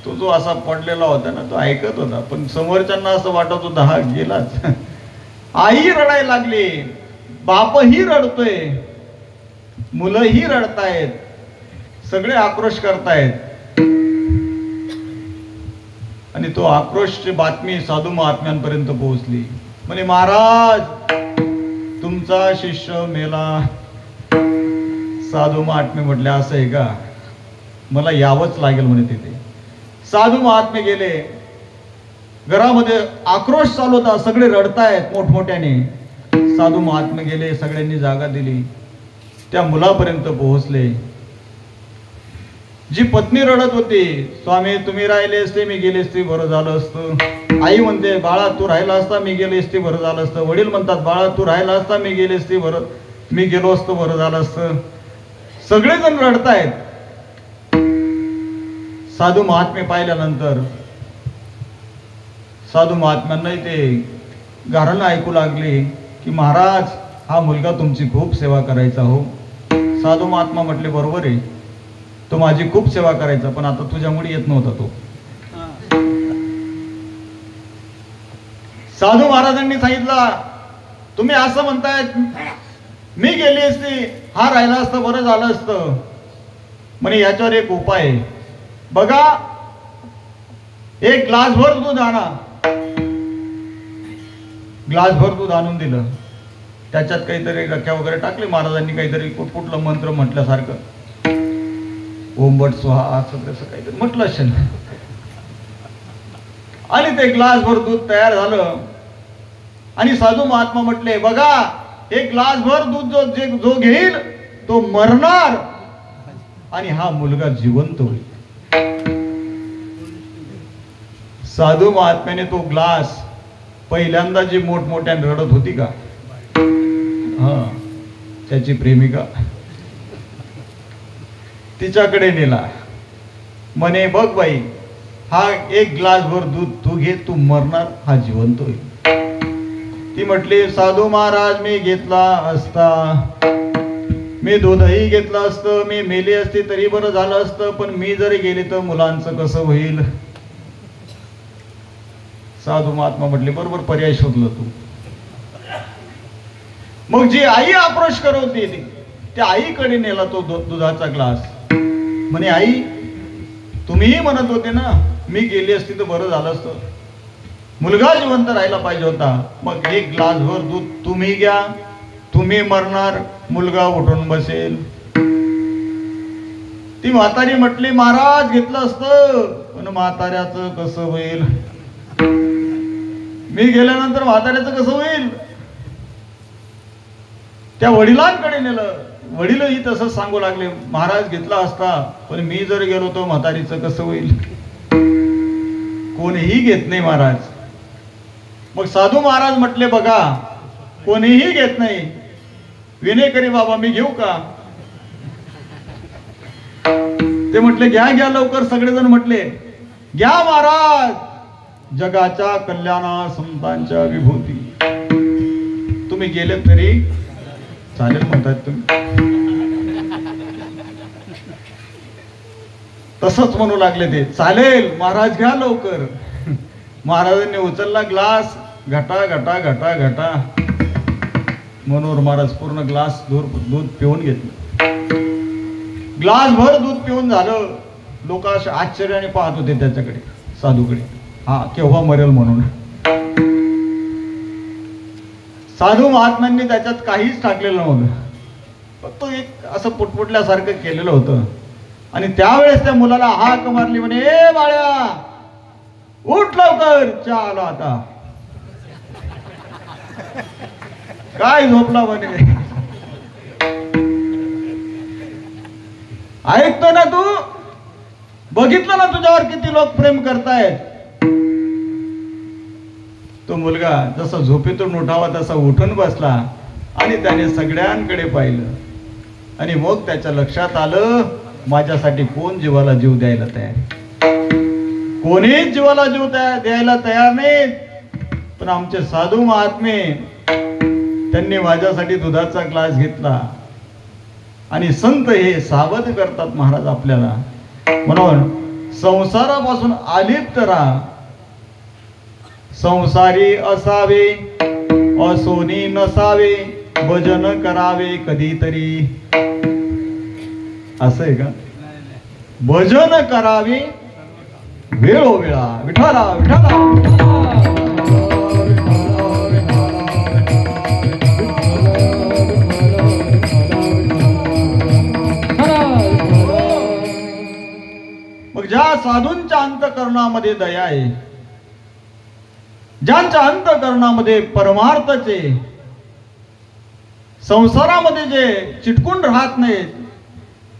तो जो असा पडलेला होता ना, तो ऐकत होता. पण समोरच्यांना असं वाटत होतं हा गेलाच. आई रडायला लागली, बापही रडतोय, मुलंही रडतायत, सगळे आक्रोश करतायत. आणि तो आक्रोशची बातमी साधू महात्म्यांपर्यंत पोहोचली. म्हणे, महाराज तुमचा शिष्य मेला. साधू महात्मे म्हटले, असं आहे का, मला यावंच लागेल म्हणे तिथे. साधू महात्मे गेले. घरामध्ये आक्रोश चालू होता, सगळे रडतायत मोठमोठ्याने. साधू महात्मे गेले, सगळ्यांनी जागा दिली. त्या मुलापर्यंत पोहोचले. जी पत्नी रडत होती, स्वामी तुम्ही राहिले असते, मी गेले असते बरं झालं असतं. आई म्हणते, बाळा तू राहिला असता, मी गेले असते बरं झालं असतं. वडील म्हणतात, बाळा तू राहिला असता, मी गेले असते बरं, मी गेलो असतो बरं झालं असतं. सगळेजण रडतायत. साधू महात्मे पाहिल्यानंतर साधू महात्म्यांनाही ते गारणं ऐकू लागले की महाराज, हा मुलगा तुमची खूप सेवा करायचा हो. साधू महात्मा म्हटले, बरोबर आहे, तो माझी खूप सेवा करायचा, पण आता तुझ्यामुळे येत नव्हता तो. साधू महाराजांनी सांगितलं, तुम्ही असं म्हणताय, मी गेली असती, हा राहिला असतं, बरं झालं असतं. म्हणे याच्यावर एक उपाय आहे, बघा, एक ग्लासभर दूध आणा. ग्लासभर दूध आणून दिलं, त्याच्यात काहीतरी रख्या वगैरे टाकले महाराजांनी, काहीतरी कुठलं मंत्र म्हटल्यासारखं, ओंबट स्वाहा असं तसं काहीतरी म्हटलं असेल. आणि ते ग्लासभर दूध तयार झालं. आणि साधू महात्मा म्हटले, बघा, एक ग्लासभर दूध जो घेईल तो मरणार आणि हा मुलगा जिवंत होईल. साधू महात्म्याने तो ग्लास, पहिल्यांदा जी मोठमोठ्याने रडत होती का, हा, त्याची प्रेमिका, तिच्याकडे नेला. म्हणे, बघ बाई, हा एक ग्लासभर दूध तू घे, तू मरणार, हा जिवंत होईल. ती म्हटली, साधू महाराज, मी घेतला असता, मी दूधही घेतलं असतं, मी मेली असती तरी बरं झालं असतं, पण मी जरी गेली तर मुलांचं कसं होईल. साधू महात्मा म्हटले, बरोबर पर्याय शोधलं तू. मग जी आई आक्रोश करत होती त्या आईकडे नेला तो दुधाचा ग्लास. म्हणे, आई, तुम्हीही म्हणत होते ना, मी गेली असती तर बरं झालं असतं, मुलगा जिवंत राहायला पाहिजे होता. मग एक ग्लासभर दूध तुम्ही घ्या, तुम्ही मरणार, मुलगा उठून बसेल. ती म्हातारी म्हटली, महाराज, घेतलं असतं, पण म्हाताऱ्याचं कसं होईल, मी गेल्यानंतर म्हाताऱ्याचं कसं होईल. त्या वडिलांकडे नेलं. वडीलही तसंच सांगू लागले, महाराज, घेतला असता, पण मी जर गेलो तर म्हातारीचं कसं होईल. कोणीही घेत नाही महाराज. मग साधू महाराज म्हटले, बघा, कोणीही घेत नाही, विनेकरी बाबा, मी घेऊ का. ते म्हटले, घ्या घ्या लवकर. सगळेजण म्हटले, घ्या महाराज, जगाच्या कल्याणा संतांच्या विभूती. तुम्ही गेले तरी चालेल म्हणतात तुम्ही. तसंच म्हणू लागले ते, चालेल महाराज, घ्या लवकर. महाराजांनी उचलला ग्लास, घटा घटा घटा घटा, मनोहर महाराज पूर्ण ग्लास दूध पिऊन घेतलं. ग्लास भर दूध पिऊन झालं. लोक असे आश्चर्याने पाहत होते त्याच्याकडे, साधूकडे, हा केव्हा मरेल म्हणून. साधू महात्म्यांनी त्याच्यात काहीच टाकलेलं नव्हतं, फक्त एक असं पुटपुटल्यासारखं केलेलं होतं. आणि त्यावेळेस त्या मुलाला हाक मारली, म्हणे, ए बाळ्या, उठ लवकर, चहा आला आता. काय झोपला म्हणे, ऐकतो ना तू, बघितलं ना तुझ्यावर किती लोक प्रेम करतायत. तो मुलगा जसा झोपेतून उठावा तसा उठून बसला आणि त्याने सगळ्यांकडे पाहिलं. आणि मग त्याच्या लक्षात आलं, माझ्यासाठी कोण जीवाला जीव द्यायला तयार. कोणीच जीवाला जीव द्यायला तयार नाही, पण आमचे साधू महात्मे, त्यांनी माझ्यासाठी दुधाचा ग्लास घेतला. आणि संत हे सावध करतात महाराज आपल्याला. म्हणून संसारापासून अलिप्त राहा. संसारी असावे, असोनी नसावे, भजन करावे कधीतरी. असं आहे का, भजन करावे वेळोवेळा. विठाला विठाला. मग ज्या साधूंच्या अंतःकरणामध्ये दया आहे, ज्यांच्या अंतःकरणामध्ये परमार्थाचे, संसारामध्ये जे चिटकून राहत नाहीत,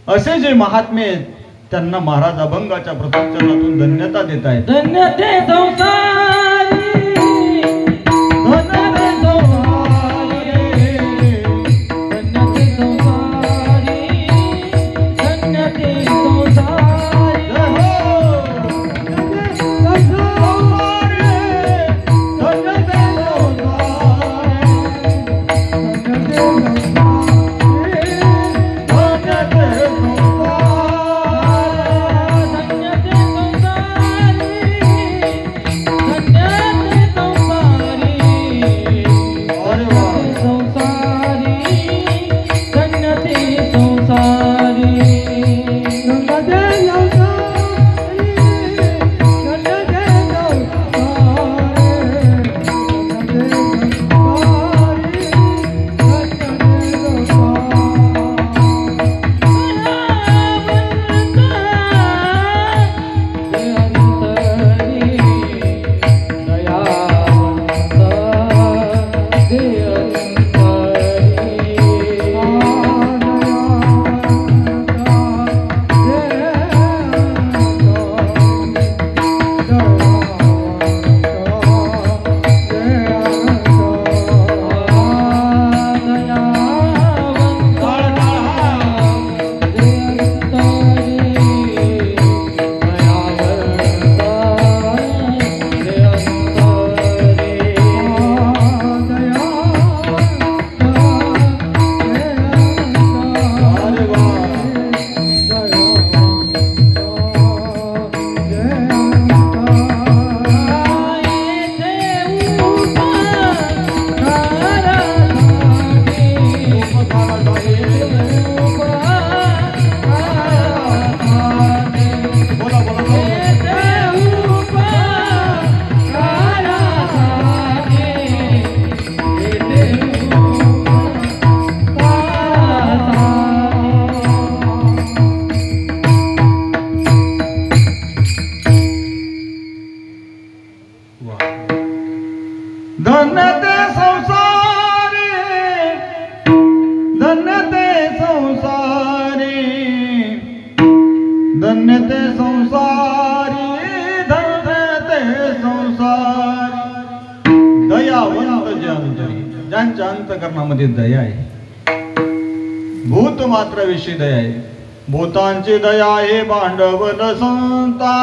असे जे महात्मे आहेत, त्यांना महाराज अभंगाच्या प्रथमचरणातून धन्यता देत आहेत. धन्य ते संसारी, धन्य ते संसारी, धन्य ते संसारी, धन्य ते संसारी. अंतरी, ज्यांच्या अंतकरणामध्ये दया आहे. भूत मात्र विषयी दया आहे. भूतांची दया आहे भांडवल संता,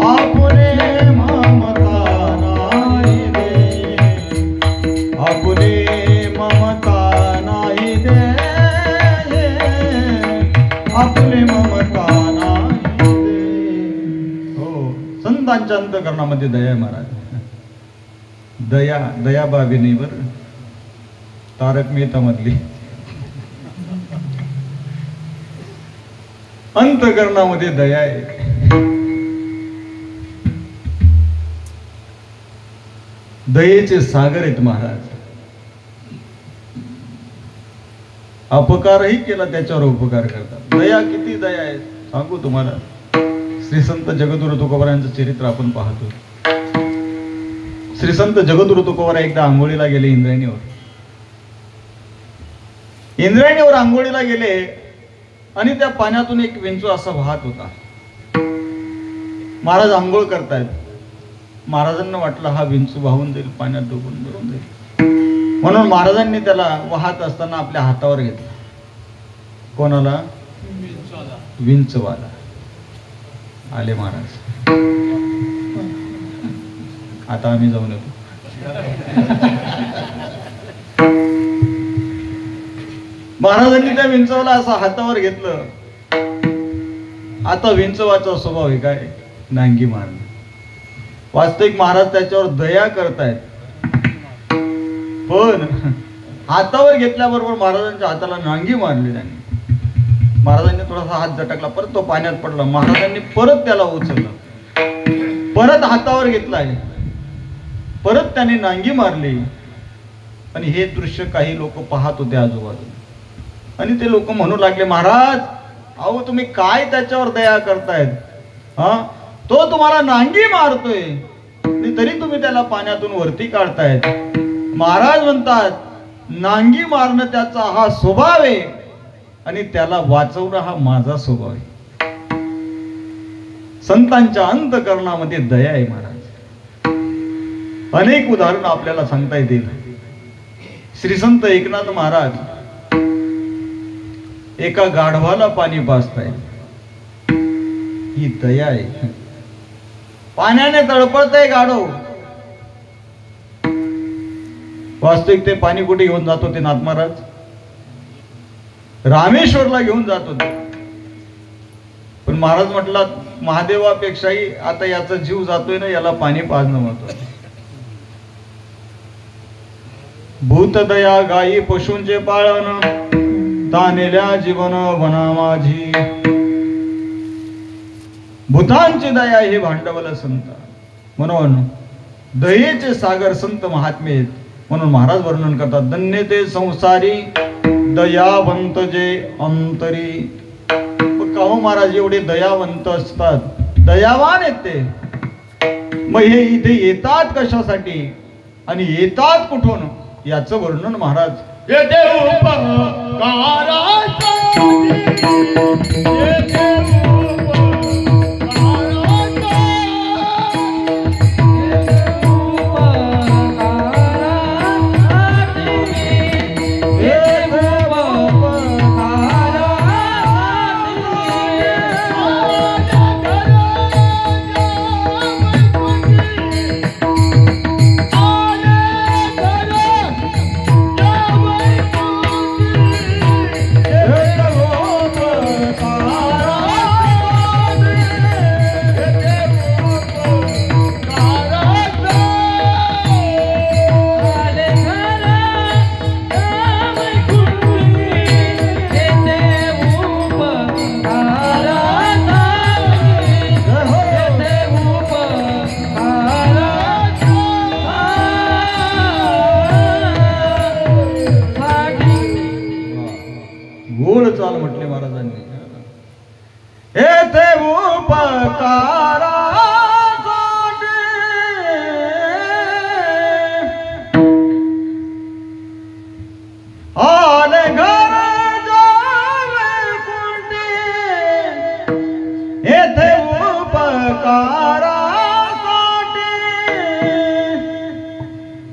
आपुले ममता नाही दे, आपुले ममता नाही दे, आपुले ममता नाही दे. हो, संतांच्या अंतकरणामध्ये दया आहे महाराज. दया दयाबाबी नाही बरं, तारक मेहता मधली. अंतकरणामध्ये दया आहे. दयेचे सागर आहेत महाराज. अपकारही केला त्याच्यावर उपकार करतात. दया किती दया आहे सांगू तुम्हाला. श्री संत जगद्गुरु तुकोबारायांचं चरित्र आपण पाहतो. श्री संत जगद्गुरु तुकोबारा एकदा आंघोळीला गेले इंद्रायणीवर. इंद्रायणीवर आंघोळीला गेले आणि त्या पाण्यातून एक विंचू असा वाहत होता. महाराज आंघोळ करतायत. महाराजांना वाटलं हा विंचू वाहून जाईल, पाण्यात डुबून मरून जाईल, म्हणून महाराजांनी त्याला वाहत असताना आपल्या हातावर घेतला. कोणाला? विंचवाला. आले महाराज, आता आम्ही जाऊन येतो. महाराजांनी त्या विंचवाला असं हातावर घेतलं. आता विंचवाचा स्वभाव आहे काय? नांगी मारणं. वास्तविक महाराज त्याच्यावर दया करतायत, पण हातावर घेतल्याबरोबर महाराजांच्या हाताला नांगी मारली त्यांनी. महाराजांनी थोडासा हात झटकला, परत तो पाण्यात पडला. महाराजांनी परत त्याला उचललं, परत हातावर घेतलाय, परत त्याने नांगी मारली. आणि हे दृश्य काही लोक पाहत होते आजूबाजूला. आणि ते लोक म्हणू लागले, महाराज अहो तुम्ही काय त्याच्यावर दया करतायत? हा, तो तुम्हाला नांगी मारतोय तरी तुम्ही त्याला पाण्यातून वरती काढतायत. महाराज म्हणतात, नांगी मारणं त्याचा हा स्वभाव आहे आणि त्याला वाचवणं हा माझा स्वभाव आहे. संतांच्या अंतकरणामध्ये दया आहे महाराज. अनेक उदाहरण आपल्याला सांगता येतील. श्री संत एकनाथ महाराज एका गाढवाला पाणी पाजतायत. ही दया आहे. पाण्याने तळपळतय गाढव. वास्तविक ते पाणी कुठे घेऊन जात होते नाथ महाराज? रामेश्वरला घेऊन जात होते. पण महाराज म्हटला, महादेवापेक्षाही आता याचा जीव जातोय ना, याला पाणी पाजणं महत्वाचं. भूतदया गायी पशूंचे पाळण, तानेल्या जीवन वना माझी. भूतांची दया हे भांडवल संत. म्हणून दयेचे सागर संत महात्मे आहेत. म्हणून महाराज वर्णन करतात, धन्य ते संसारी दयावंत जे अंतरी. काहो महाराज एवढे दयावंत असतात, दयावान आहेत ते. मग हे इथे येतात कशासाठी आणि येतात कुठून याचं वर्णन महाराज येते चाल म्हटले महाराजांनी. येथे उपकारा आले घर जावे कुंडे. येथे उपकारा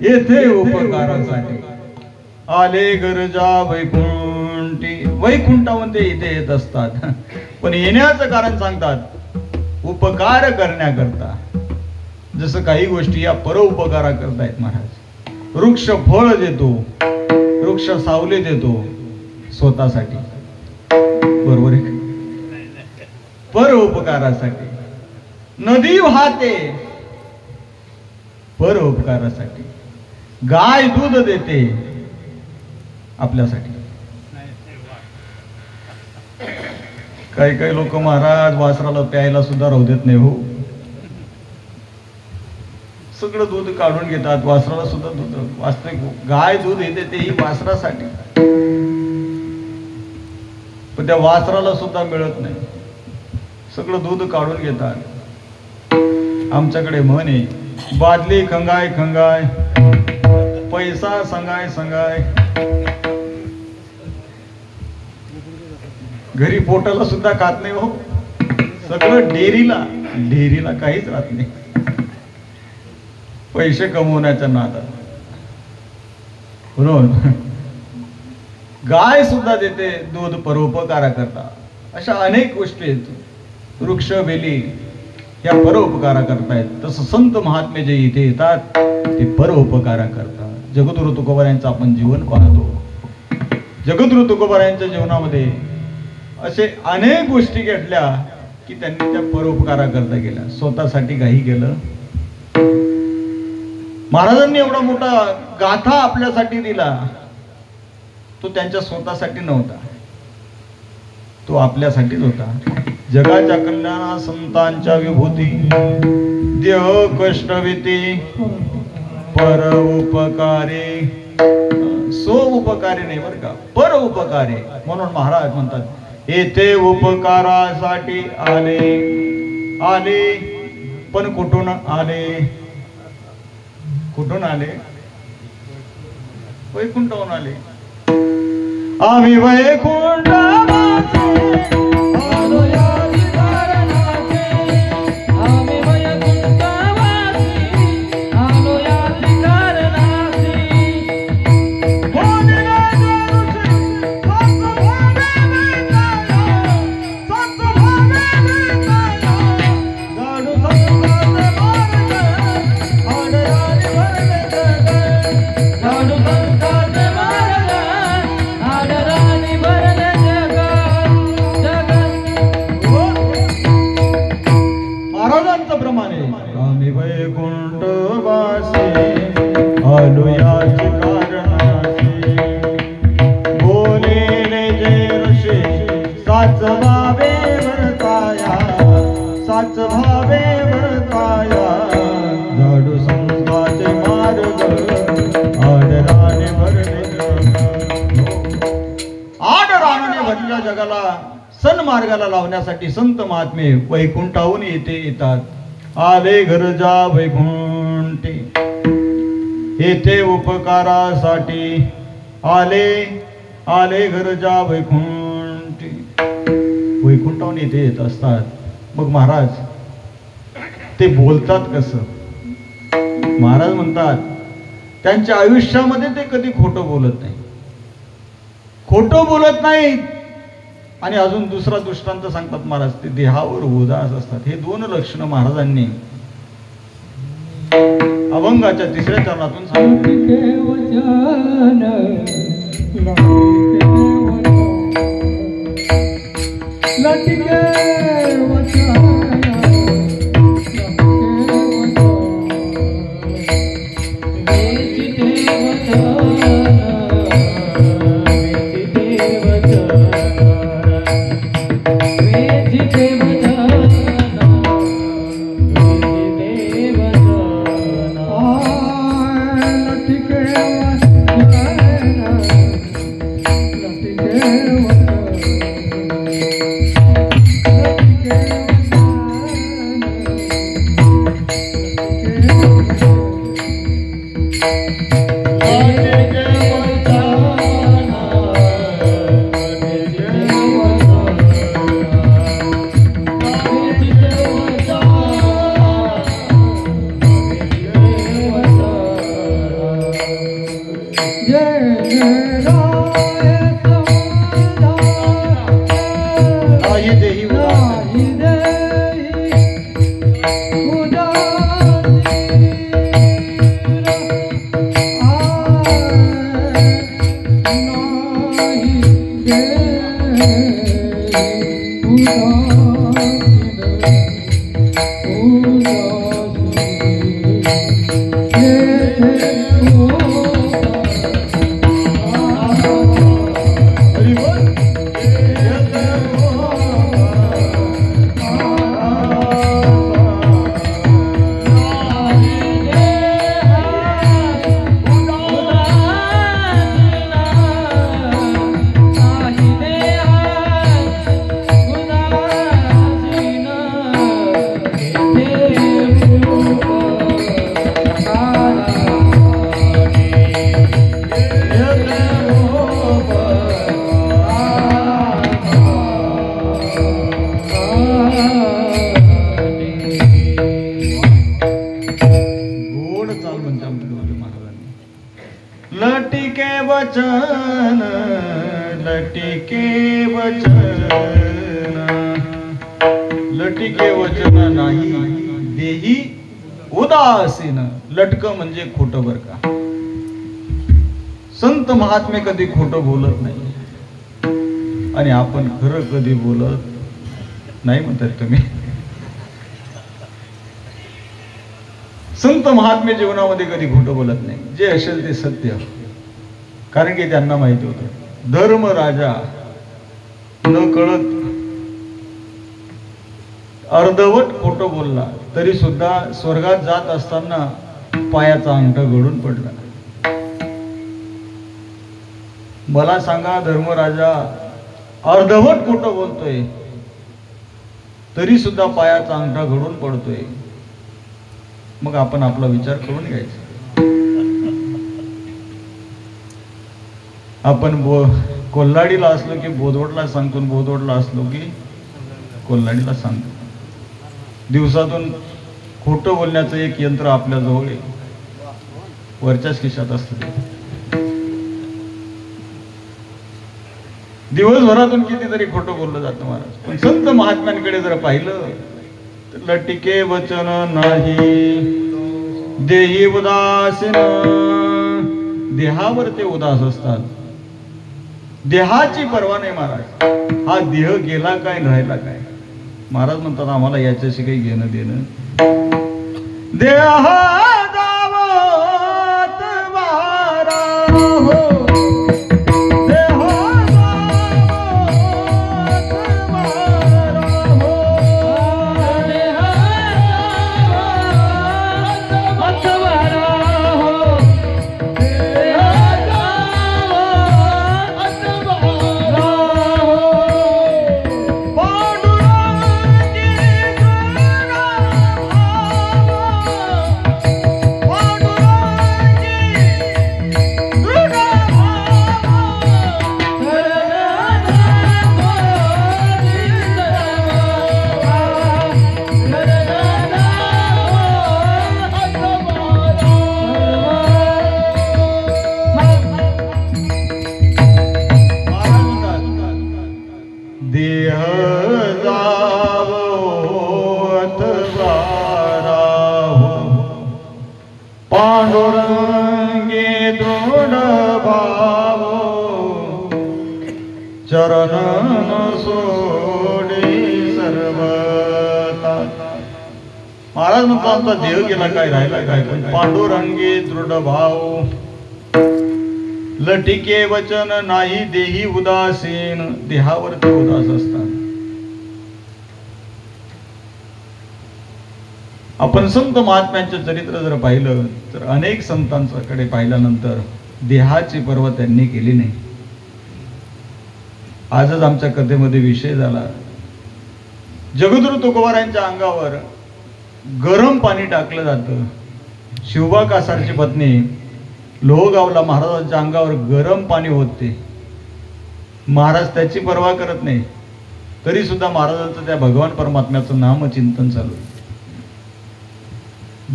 येथे उपकारासाठी आले गरजा वैकुंठी. वैकुंठामध्ये इथे येत असतात, पण येण्याचं कारण सांगतात उपकार करण्याकरता. जसं काही गोष्टी या परोपकारा करतायत महाराज. वृक्ष फळ देतो, वृक्ष सावली देतो स्वतःसाठी, बरोबर आहे, परोपकारासाठी. नदी वाहते परोपकारासाठी. गाय दूध देते आपल्यासाठी. काही काही लोक महाराज वासराला प्यायला सुद्धा राहू देत नाही हो. सगळं दूध काढून घेतात, वासराला सुद्धा दूध. वास्तविक गाय दूध येते तेही वासरासाठी, पण त्या वासराला सुद्धा मिळत नाही. सगळं दूध काढून घेतात. आमच्याकडे म्हण आहे, बादली खंगाय खंगाय, पैसा संगाय संगाय. घरी पोटाला सुद्धा खात नाही हो, सगळं डेअरीला. डेअरीला काहीच राहत नाही, पैसे कमवण्याच्या नादात. बरोबर. गाय सुद्धा देते दूध परोपकारा करता. अशा अनेक गोष्टी आहेत. वृक्ष वेली या परोपकारा करतायत. तसं संत महात्मे जे इथे येतात ते परोपकारा करतात. जगद्गुरु तुकोबारायांचं आपण जीवन पाहतो. जगद्गुरु तुकोबारायांच्या जीवनामध्ये असे अनेक गोष्टी घडल्या की त्यांनी त्या परोपकारा करता गेल्या. स्वतःसाठी काही केलं. महाराजांनी एवढा मोठा गाथा आपल्यासाठी दिला, तो त्यांच्या स्वतःसाठी नव्हता, तो आपल्यासाठीच होता. जगाच्या कल्याणा संतांच्या विभूती, देह कष्टविती पर उपकारी. सो उपकारी नाही बरं का, पर उपकारी. म्हणून महाराज म्हणतात येथे उपकारासाठी आले. आले पण कुठून आले? कुठून आले? वैकुंठाहून आले. आम्ही वैकुंठावासी आलो या कारणाचे. आम्ही वैकुंठवासी आलो या कारणाचे. कोणी राजा ऋषी सत्भावे मिळताया, सत्भावे मिळताया. गाडू संतांचे मार्ग आडराणी भरले जग. गाडू संतांचे मार्ग आदराने भरले जग. महाराजांचं प्रमाण आहे. आम्ही वैकुंठवासी आलो याच कारणासी. बोलेले जे ऋषी साच भावे वर्ताया, साच भावे वर्ताया. झाडू संतांचे मार्ग आदराने भरले जग. आदराने भरलेल्या जगाला सन्मार्गाला लावण्यासाठी संत महात्मे वैकुंठाहून येतात. आले गरजा वैकुंठी, येथे उपकारासाठी आले. आले गरजा वैकुंठी. वैकुंठाहून येथे येत असतात. मग महाराज ते बोलतात कसं? महाराज म्हणतात त्यांच्या आयुष्यामध्ये ते कधी खोटं बोलत नाही. खोटं बोलत नाहीत. आणि अजून दुसरा दृष्टांत सांगतात महाराज, ते देहावर उदास असतात. हे दोन लक्षणं महाराजांनी अभंगाच्या 3ऱ्या चरणातून सांगितले. लटिके वचन लटिके वचन लटिके वचन नाही देही उदासीन. लटक म्हणजे खोटं बर का. संत महात्मे कधी खोटं बोलत नाही आणि आपण खरं कधी बोलत नाही म्हणतात तुम्ही. संत महात्मे जीवनामध्ये कधी खोटं बोलत नाही. जे असेल ते सत्य. कारण की त्यांना माहिती होतं धर्म राजा न कळत अर्धवट खोटं बोलला तरी सुद्धा स्वर्गात जात असताना पायाचा अंगठा गळून पडला. मला सांगा धर्मराजा अर्धवट खोटं बोलतोय तरी सुद्धा पायाचा अंगठा घडून पडतोय. मग आपण आपला विचार करून घ्यायचा. आपण कोल्हाडीला असलो की बोदवडला सांगतो, बोदवडला असलो की कोल्हाडीला सांगतो. दिवसातून खोटं बोलण्याचं एक यंत्र आपल्या जवळ आहे, वरच्याच खिशात असतं. दिवसभरातून कितीतरी खोटं बोललं जातं महाराज. पण संत महात्म्यांकडे जर पाहिलं तर लटिके वचन नाही देही उदासीन. देहावर ते उदास असतात. देहाची पर्वा नाही महाराज. हा देह गेला काय राहिला काय. महाराज म्हणतात आम्हाला याच्याशी काही घेणं देणं. देह जावत वारा हो चरण सोडे सर्वता. महाराज म्हणतो आमचा देह गेला काय राहिला काय. पण पांडुरंगी दृढ भाव लटिके वचन नाही देही उदासीन. देहावर ते उदास असतात. आपण संत महात्म्यांचे चरित्र जर पाहिलं तर अनेक संतांच्याकडे पाहिल्यानंतर देहाची पर्वा त्यांनी केली नाही. आजच आमच्या कथेमध्ये विषय झाला. जगद्गुरु तुकोबारायांच्या अंगावर गरम पाणी टाकलं जातं. शिवबा कासारची पत्नी लोहगावला महाराजांच्या अंगावर गरम पाणी होते. महाराज त्याची पर्वा करत नाही तरी सुद्धा महाराजांचं त्या भगवान परमात्म्याचं नामचिंतन चालू.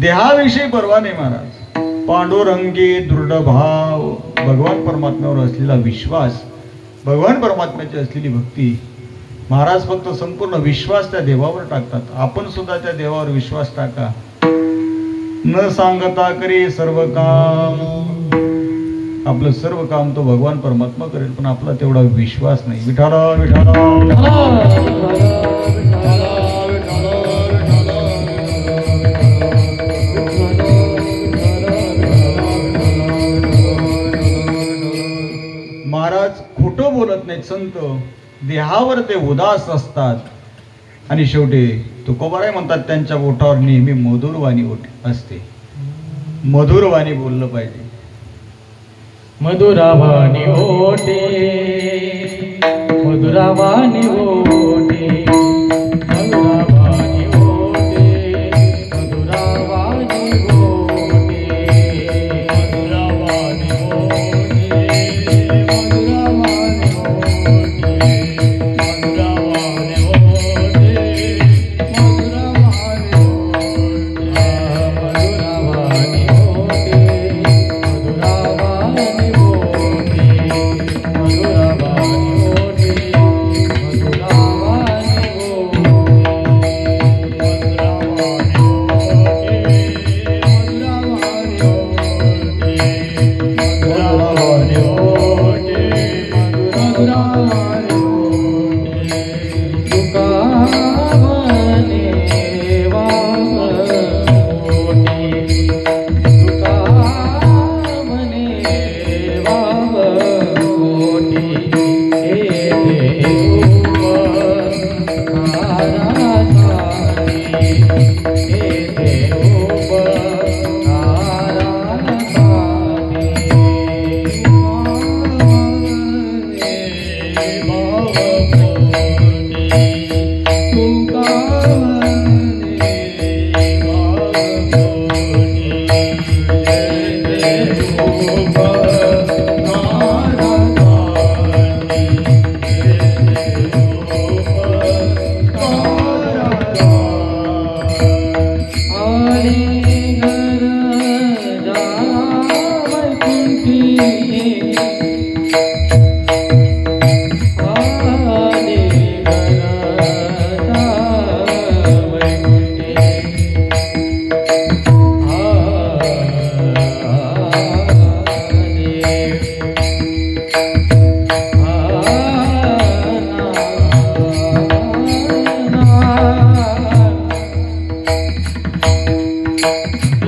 देहाविषयी पर्वा नाही महाराज. पांडुरंगी दृढ भाव भगवान परमात्म्यावर असलेला विश्वास, भगवान परमात्म्याची असलेली भक्ती. महाराज फक्त संपूर्ण विश्वास त्या देवावर टाकतात. आपण सुद्धा त्या देवावर विश्वास टाका. न सांगता करी सर्व काम. आपलं सर्व काम तो भगवान परमात्मा करेल पण आपला तेवढा विश्वास नाही. विठाला विठाला अनेक संत देहावर ते उदास असतात आणि शेवटी तुकोबाराय म्हणतात त्यांच्या ओठावर नेहमी मधुरवाणी असते. मधुरवाणी बोललं पाहिजे. मधुरावाणी ओटे मधुरावाणी ओटे मधुरावाणी ओटे मधुरावाणी ओटे मधुरावाणी ओटे मधुरावाणी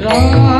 राम